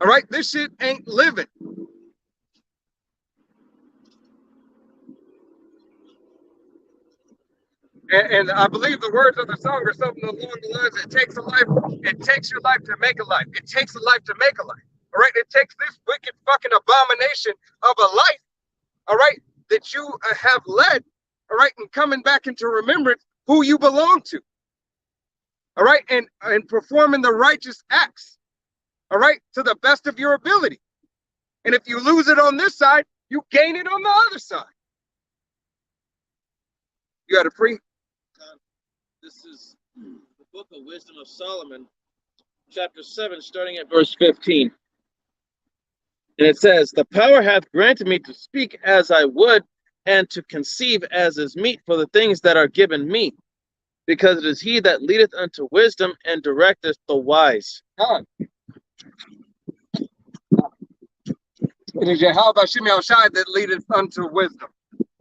S1: All right, this shit ain't living. And I believe the words of the song are something along the lines: it takes your life to make a life. It takes a life to make a life. All right, it takes this wicked fucking abomination of a life, all right, that you have led, all right, and coming back into remembrance who you belong to. All right, and performing the righteous acts, all right, to the best of your ability. And if you lose it on this side, you gain it on the other side. You got to pre.
S4: This is the book of Wisdom of Solomon, chapter 7, starting at verse 15. And it says, "The power hath granted me to speak as I would, and to conceive as is meet for the things that are given me, because it is he that leadeth unto wisdom and directeth the wise."
S1: It is Yahweh Shem Yahushai that leadeth unto wisdom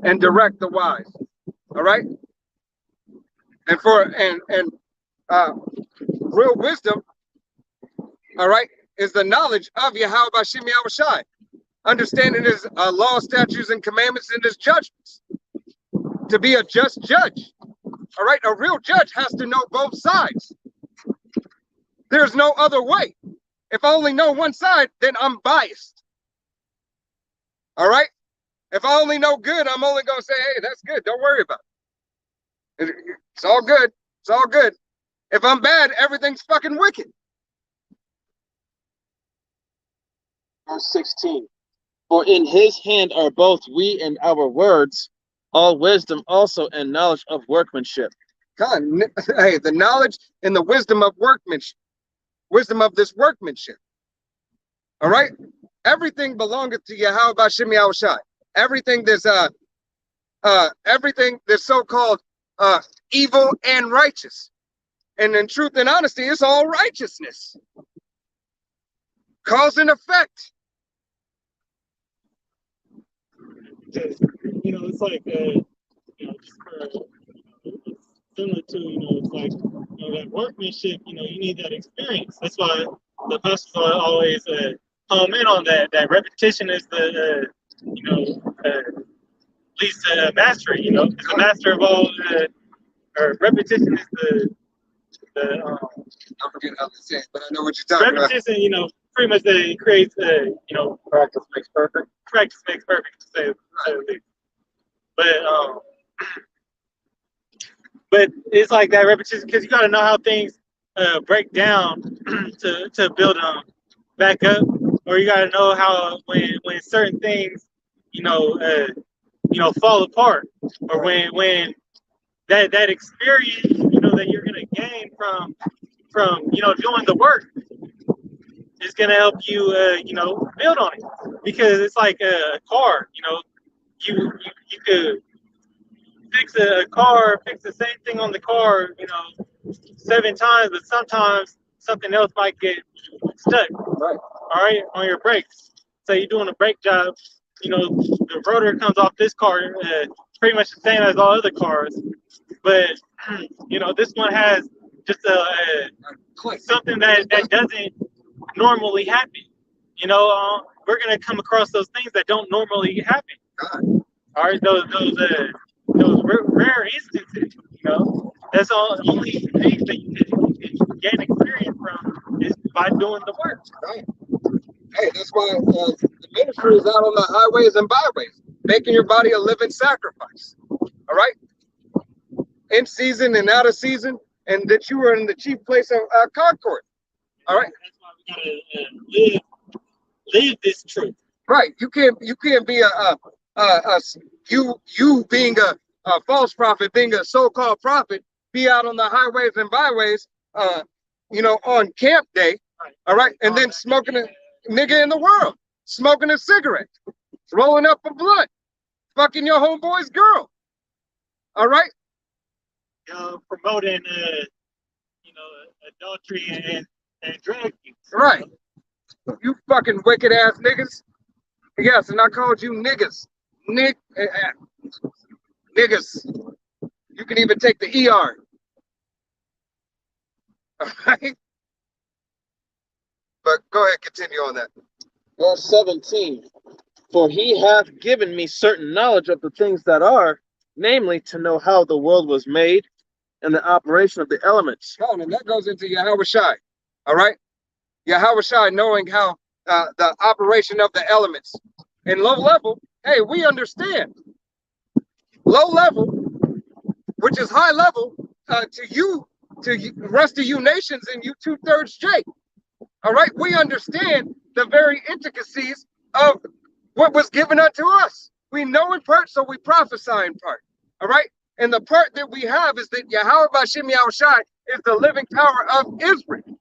S1: and direct the wise. All right? And real wisdom, all right, is the knowledge of Yahweh Shem Yahushai. Understanding his law, statutes, and commandments and his judgments. To be a just judge. All right, a real judge has to know both sides. There's no other way. If I only know one side, then I'm biased. All right? If I only know good, I'm only going to say, hey, that's good. Don't worry about it. It's all good. It's all good. If I'm bad, everything's fucking wicked.
S4: Verse 16. "For in his hand are both we and our words, all wisdom also and knowledge of workmanship."
S1: God, hey, the knowledge and the wisdom of workmanship. Wisdom of this workmanship. All right? Everything belongeth to Yahweh B'Shem Yahushai. Everything that's so-called evil and righteous. And in truth and honesty, it's all righteousness. Cause and effect.
S2: You know, it's like, you know, just for, similar to, you know, it's like, you know, that workmanship, you know, you need that experience. That's why the pastors always home in on that. That repetition is the, you know, leads to mastery, you know, because the master of all, or repetition is the
S1: I forget how to say it, but I know what you're talking about.
S2: repetition, you know, pretty much it creates, you know, practice makes perfect. Practice makes perfect, to say the least. But it's like that repetition because you got to know how things break down to build them back up, or you got to know how when certain things, you know, fall apart, or when that experience, you know, that you're gonna gain from you know, doing the work is gonna help you, you know, build on it, because it's like a car, you know, you could fix a car, fix the same thing on the car, you know, 7 times, but sometimes something else might get stuck.
S1: Right.
S2: All right, on your brakes. So you're doing a brake job, you know, the rotor comes off this car, pretty much the same as all other cars, but you know, this one has just something that doesn't normally happen. You know, we're gonna come across those things that don't normally happen.
S1: God.
S2: All right, those rare instances. You know, that's all. Only things that you can gain experience from is by doing the work.
S1: Right. Hey, that's why the ministry is out on the highways and byways, making your body a living sacrifice. All right, in season and out of season, and that you are in the chief place of concord. All right.
S2: That's why we gotta live this truth.
S1: Right. You can't be you being a false prophet, being a so-called prophet, be out on the highways and byways, on camp day, all right, and then smoking a nigga in the world, smoking a cigarette, rolling up a blunt, fucking your homeboy's girl, all right?
S2: Promoting, adultery and drug use.
S1: Right. You fucking wicked ass niggas. Yes, and I called you niggas. Niggas. You can even take the ER. All right? But go ahead, continue on that.
S4: Verse 17. For he hath given me certain knowledge of the things that are, namely to know how the world was made and the operation of the elements.
S1: Oh, and that goes into Yahweh Shai. All right? Yahweh Shai knowing how the operation of the elements. In low level, hey, we understand. Low level, which is high level, to the rest of you nations and you 2/3 J. All right, we understand the very intricacies of what was given unto us. We know in part, so we prophesy in part. All right, and the part that we have is that Yahweh B'Shem Yahweh Shai is the living power of Israel.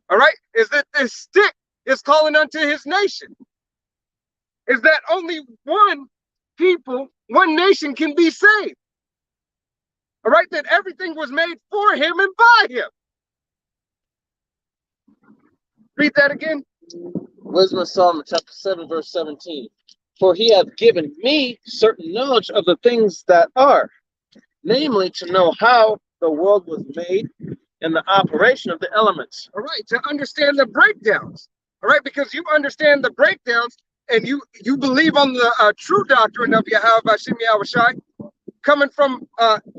S1: All right, is that this stick is calling unto his nation. Is that only one people, one nation can be saved. All right, that everything was made for him and by him. Read that again.
S4: Wisdom of Solomon, chapter 7, verse 17. For he hath given me certain knowledge of the things that are, namely to know how the world was made and the operation of the elements.
S1: All right, to understand the breakdowns. All right, because you understand the breakdowns and you believe on the true doctrine of Yahweh B'Shem Yahweh Shai, coming from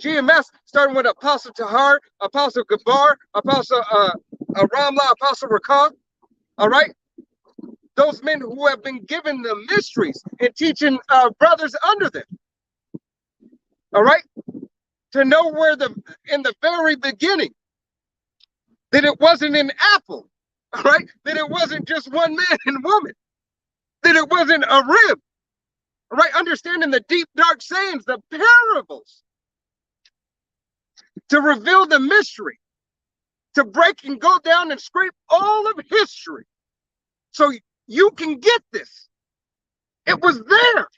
S1: GMS, starting with Apostle Tahar, Apostle Gabar, Apostle Ramla, Apostle Rakah. All right, those men who have been given the mysteries and teaching brothers under them. All right, to know where in the very beginning, that it wasn't an apple. All right, that it wasn't just one man and woman, that it wasn't a rib. All right, understanding the deep, dark sayings, the parables, to reveal the mystery, to break and go down and scrape all of history. So you can get this. It was there.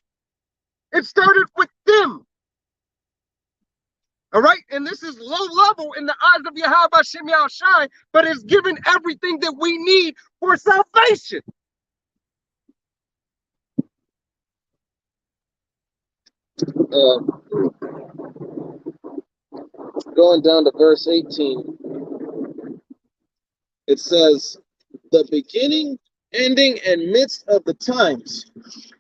S1: It started with them. All right, and this is low level in the eyes of Yahweh B'Shem Yahweh Shai, but it's given everything that we need for salvation.
S4: Going down to verse 18, it says, the beginning, ending, and midst of the times,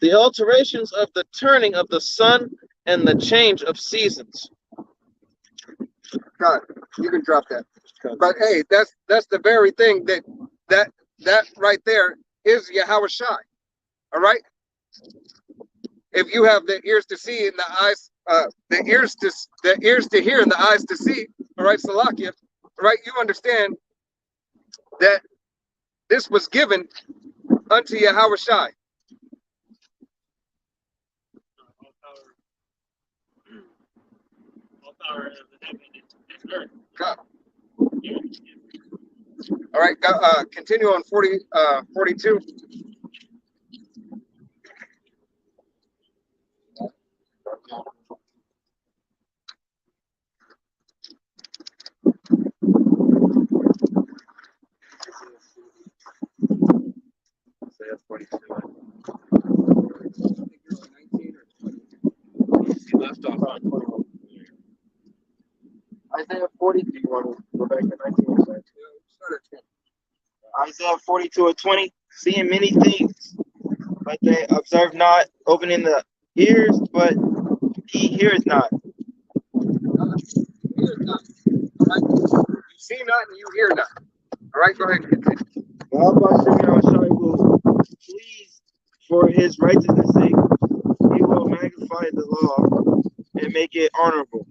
S4: the alterations of the turning of the sun and the change of seasons.
S1: God, you can drop that. But hey, that's the very thing that right there is Yahweh Shai. All right. If you have the ears to see and the eyes, the ears to hear and the eyes to see, all right, Salakia, all right, you understand that this was given unto Yahweh Shai. God. All right, continue on 42.
S5: Isaiah 42.
S4: He left off on 21.
S5: Isaiah 42. You want to go back to 19? Isaiah 42 or 20. Seeing many things, but they observe not, opening the ears, but he hears not.
S1: Hear not. All right, you see not and you hear not. All right, go ahead and continue.
S5: Yahweh will please for his righteousness' sake. He will magnify the law and make it honorable.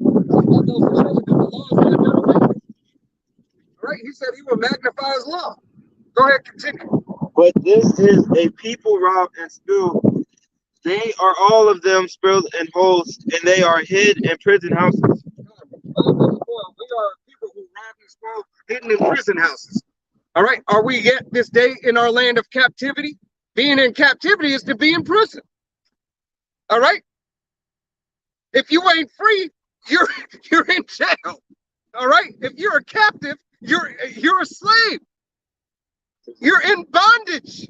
S1: All right, he said he will magnify his law. Go ahead, continue.
S5: But this is a people robbed and spilled. They are all of them spilled in holes, and they are hid in prison houses.
S1: We are people who rob and spoil, hidden in prison houses. All right. Are we yet this day in our land of captivity? Being in captivity is to be in prison. All right. If you ain't free, you're in jail. All right. If you're a captive, you're a slave. You're in bondage.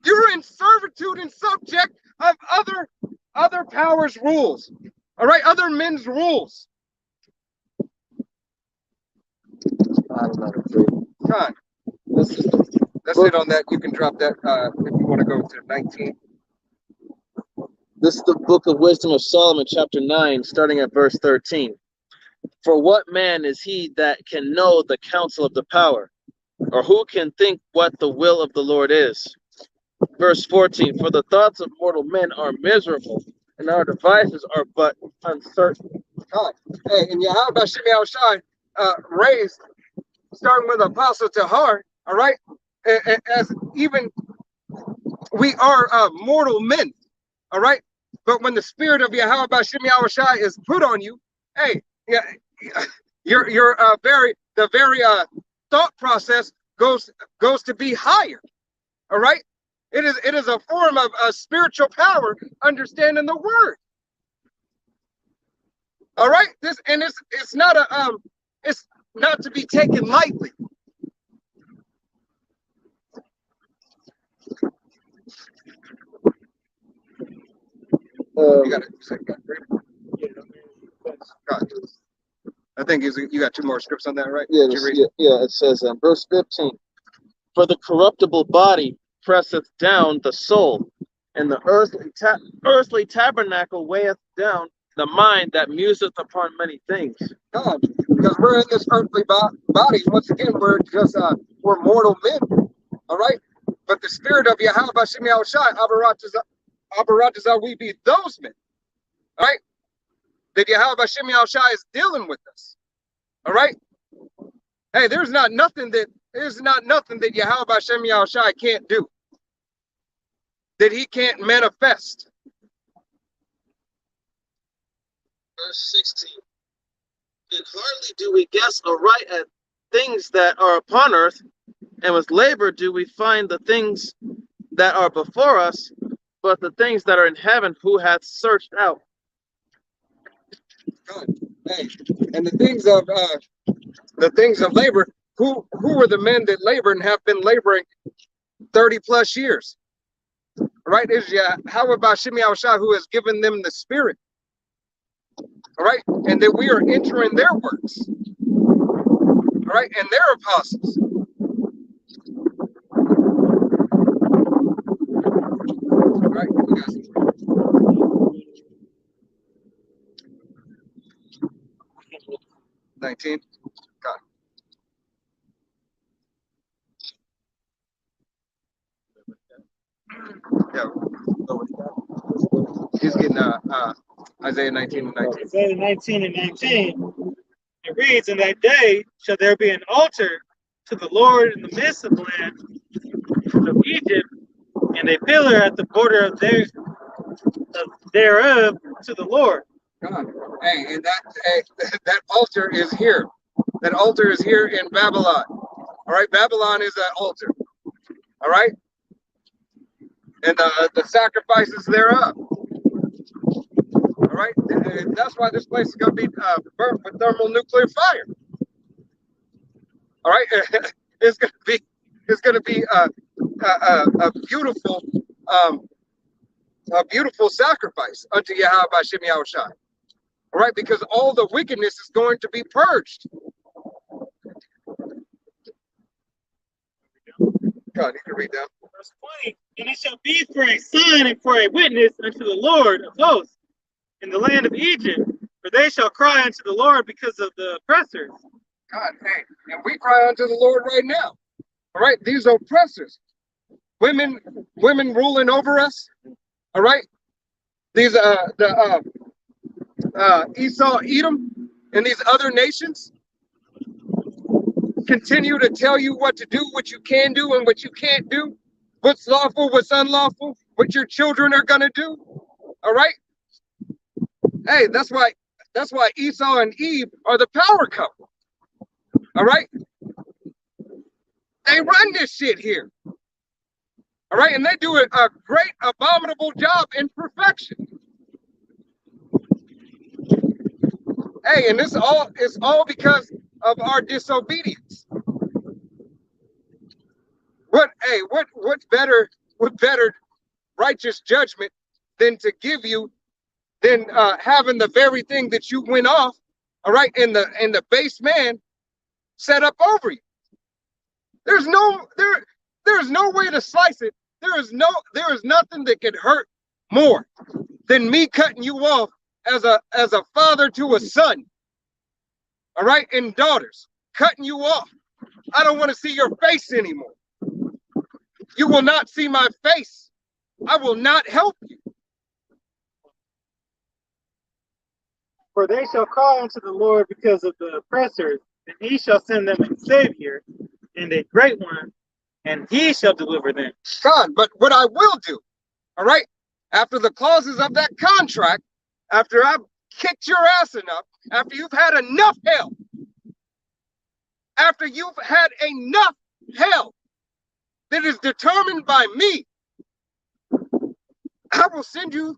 S1: You're in servitude and subject of other powers' rules. All right, other men's rules. Con, that's it on that. You can drop that if you want to go to 19.
S4: This is the book of Wisdom of Solomon, chapter 9, starting at verse 13. For what man is he that can know the counsel of the power? Or who can think what the will of the Lord is? Verse 14, for the thoughts of mortal men are miserable, and our devices are but uncertain.
S1: God. Hey, and Yahweh Shemi Shai raised, starting with Apostle Tahar, all right, as even we are mortal men, all right, but when the spirit of Yahweh Shemi Shai is put on you, hey, yeah, your the very thought process goes to be higher, all right. It is a form of spiritual power, understanding the word. All right, it's not it's not to be taken lightly. You got it. I think you got 2 more scripts on that, right?
S4: Yeah, it says in verse 15, for the corruptible body presseth down the soul, and the earthly tabernacle weigheth down the mind that museth upon many things.
S1: God, because we're in this earthly body. Once again, we're just we're mortal men. All right, but the spirit of Yahweh Shemi Shai, Abaratazah, we be those men. All right, that Yahweh Shemi Shai is dealing with us. All right. Hey, there's not nothing that Yahweh Shemi Shai can't do, that he can't manifest.
S4: Verse 16. And hardly do we guess aright at things that are upon earth, and with labor do we find the things that are before us, but the things that are in heaven who hath searched out.
S1: God. Hey, and the things of labor, who are the men that labor and have been laboring 30 plus years? Right? Is Yahweh Shemi Shai who has given them the spirit. All right, and that we are entering their works. All right, and their apostles. All right, you guys. 19. God. Yeah. He's getting Isaiah 19 and 19.
S2: Isaiah 19 and 19. It reads, in that day shall there be an altar to the Lord in the midst of the land of Egypt, and a pillar at the border of thereof to the Lord.
S1: God. Hey, and that altar is here. That altar is here in Babylon. All right, Babylon is that altar. All right, and the sacrifices thereof. All right, and that's why this place is going to be burnt with thermonuclear fire. All right, it's going to be a beautiful sacrifice unto Yahweh Shemi Shai. All right, because all the wickedness is going to be purged. God, you can read that.
S2: Verse 20, and it shall be for a sign and for a witness unto the Lord of hosts in the land of Egypt, for they shall cry unto the Lord because of the oppressors.
S1: God, hey, and we cry unto the Lord right now. All right, these oppressors, women ruling over us. All right, these Esau, Edom, and these other nations continue to tell you what to do, what you can do, and what you can't do, what's lawful, what's unlawful, what your children are gonna do. All right. Hey, that's why Esau and Eve are the power couple. All right? They run this shit here. All right, and they do a great, abominable job in perfection. Hey, and this all is all because of our disobedience. What better righteous judgment than to give you than having the very thing that you went off, all right, and the base man set up over you. There's no way to slice it. There is nothing that could hurt more than me cutting you off as a father to a son. All right, and daughters, cutting you off. I don't want to see your face anymore. You will not see my face. I will not help you.
S6: For they shall cry unto the Lord because of the oppressors, and he shall send them a Savior and a great one, and he shall deliver them.
S1: God, but what I will do, all right, after the clauses of that contract, after I've kicked your ass enough, after you've had enough hell, after you've had enough hell that is determined by me, I will send you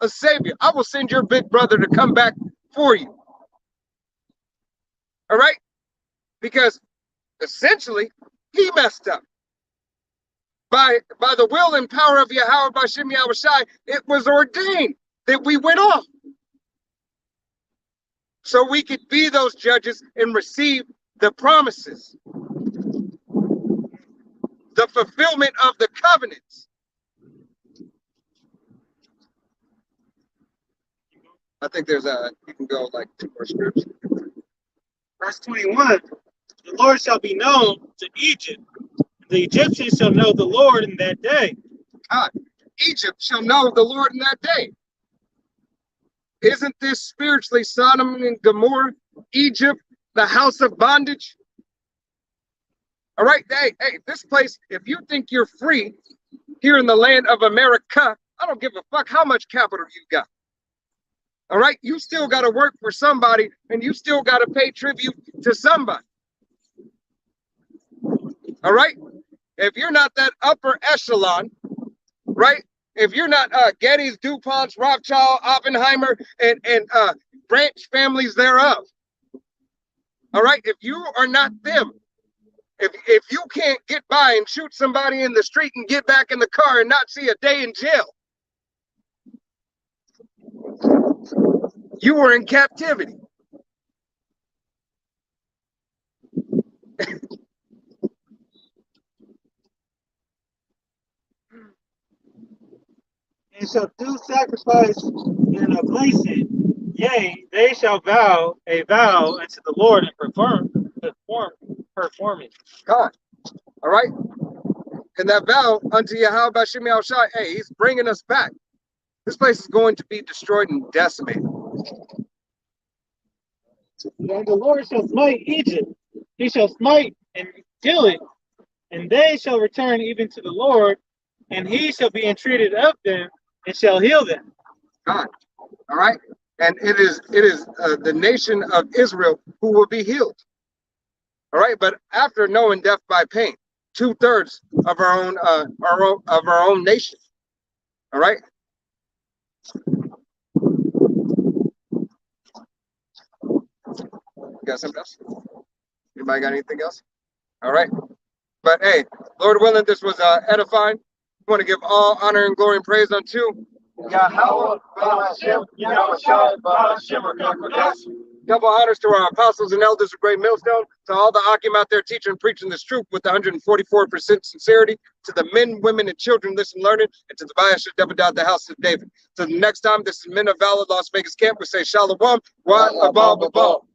S1: a Savior. I will send your big brother to come back for you. All right? Because essentially, he messed up. By the will and power of Yahweh B'Shem Yahushai, it was ordained that we went off. So we could be those judges and receive the promises. The fulfillment of the covenants. I think you can go like 2 more scripts.
S6: Verse 21, the Lord shall be known to Egypt. The Egyptians shall know the Lord in that day.
S1: God, Egypt shall know the Lord in that day. Isn't this spiritually Sodom and Gomorrah, Egypt, the house of bondage? All right, hey, this place, if you think you're free here in the land of America, I don't give a fuck how much capital you got. All right, you still got to work for somebody, and you still got to pay tribute to somebody. All right, if you're not that upper echelon, right? If you're not Gettys, DuPonts, Rothschild, Oppenheimer, and branch families thereof, all right, if you are not them, if you can't get by and shoot somebody in the street and get back in the car and not see a day in jail, you were in captivity.
S6: And shall do sacrifice and oblation. Yea, they shall vow a vow unto the Lord and perform it.
S1: God, all right? And that vow unto Yahweh B'Shem Yahushai, hey, he's bringing us back. This place is going to be destroyed and decimated.
S6: And the Lord shall smite Egypt. He shall smite and kill it. And they shall return even to the Lord, and he shall be entreated of them and shall heal them.
S1: God, all right? And it is the nation of Israel who will be healed. All right, but after knowing death by pain, 2/3 of our own nation. All right. Got something else? Anybody got anything else? All right. But hey, Lord willing, this was edifying. I want to give all honor and glory and praise unto Yahweh. Double honors to our apostles and elders of Great Millstone, to all the Akim out there teaching and preaching this truth with 144% sincerity, to the men, women, and children listen, learning, and to the Bayash Debadad, the house of David. Till the next time, this is Men of Valor, Las Vegas Camp. We say Shalom, Wa Abal Babal.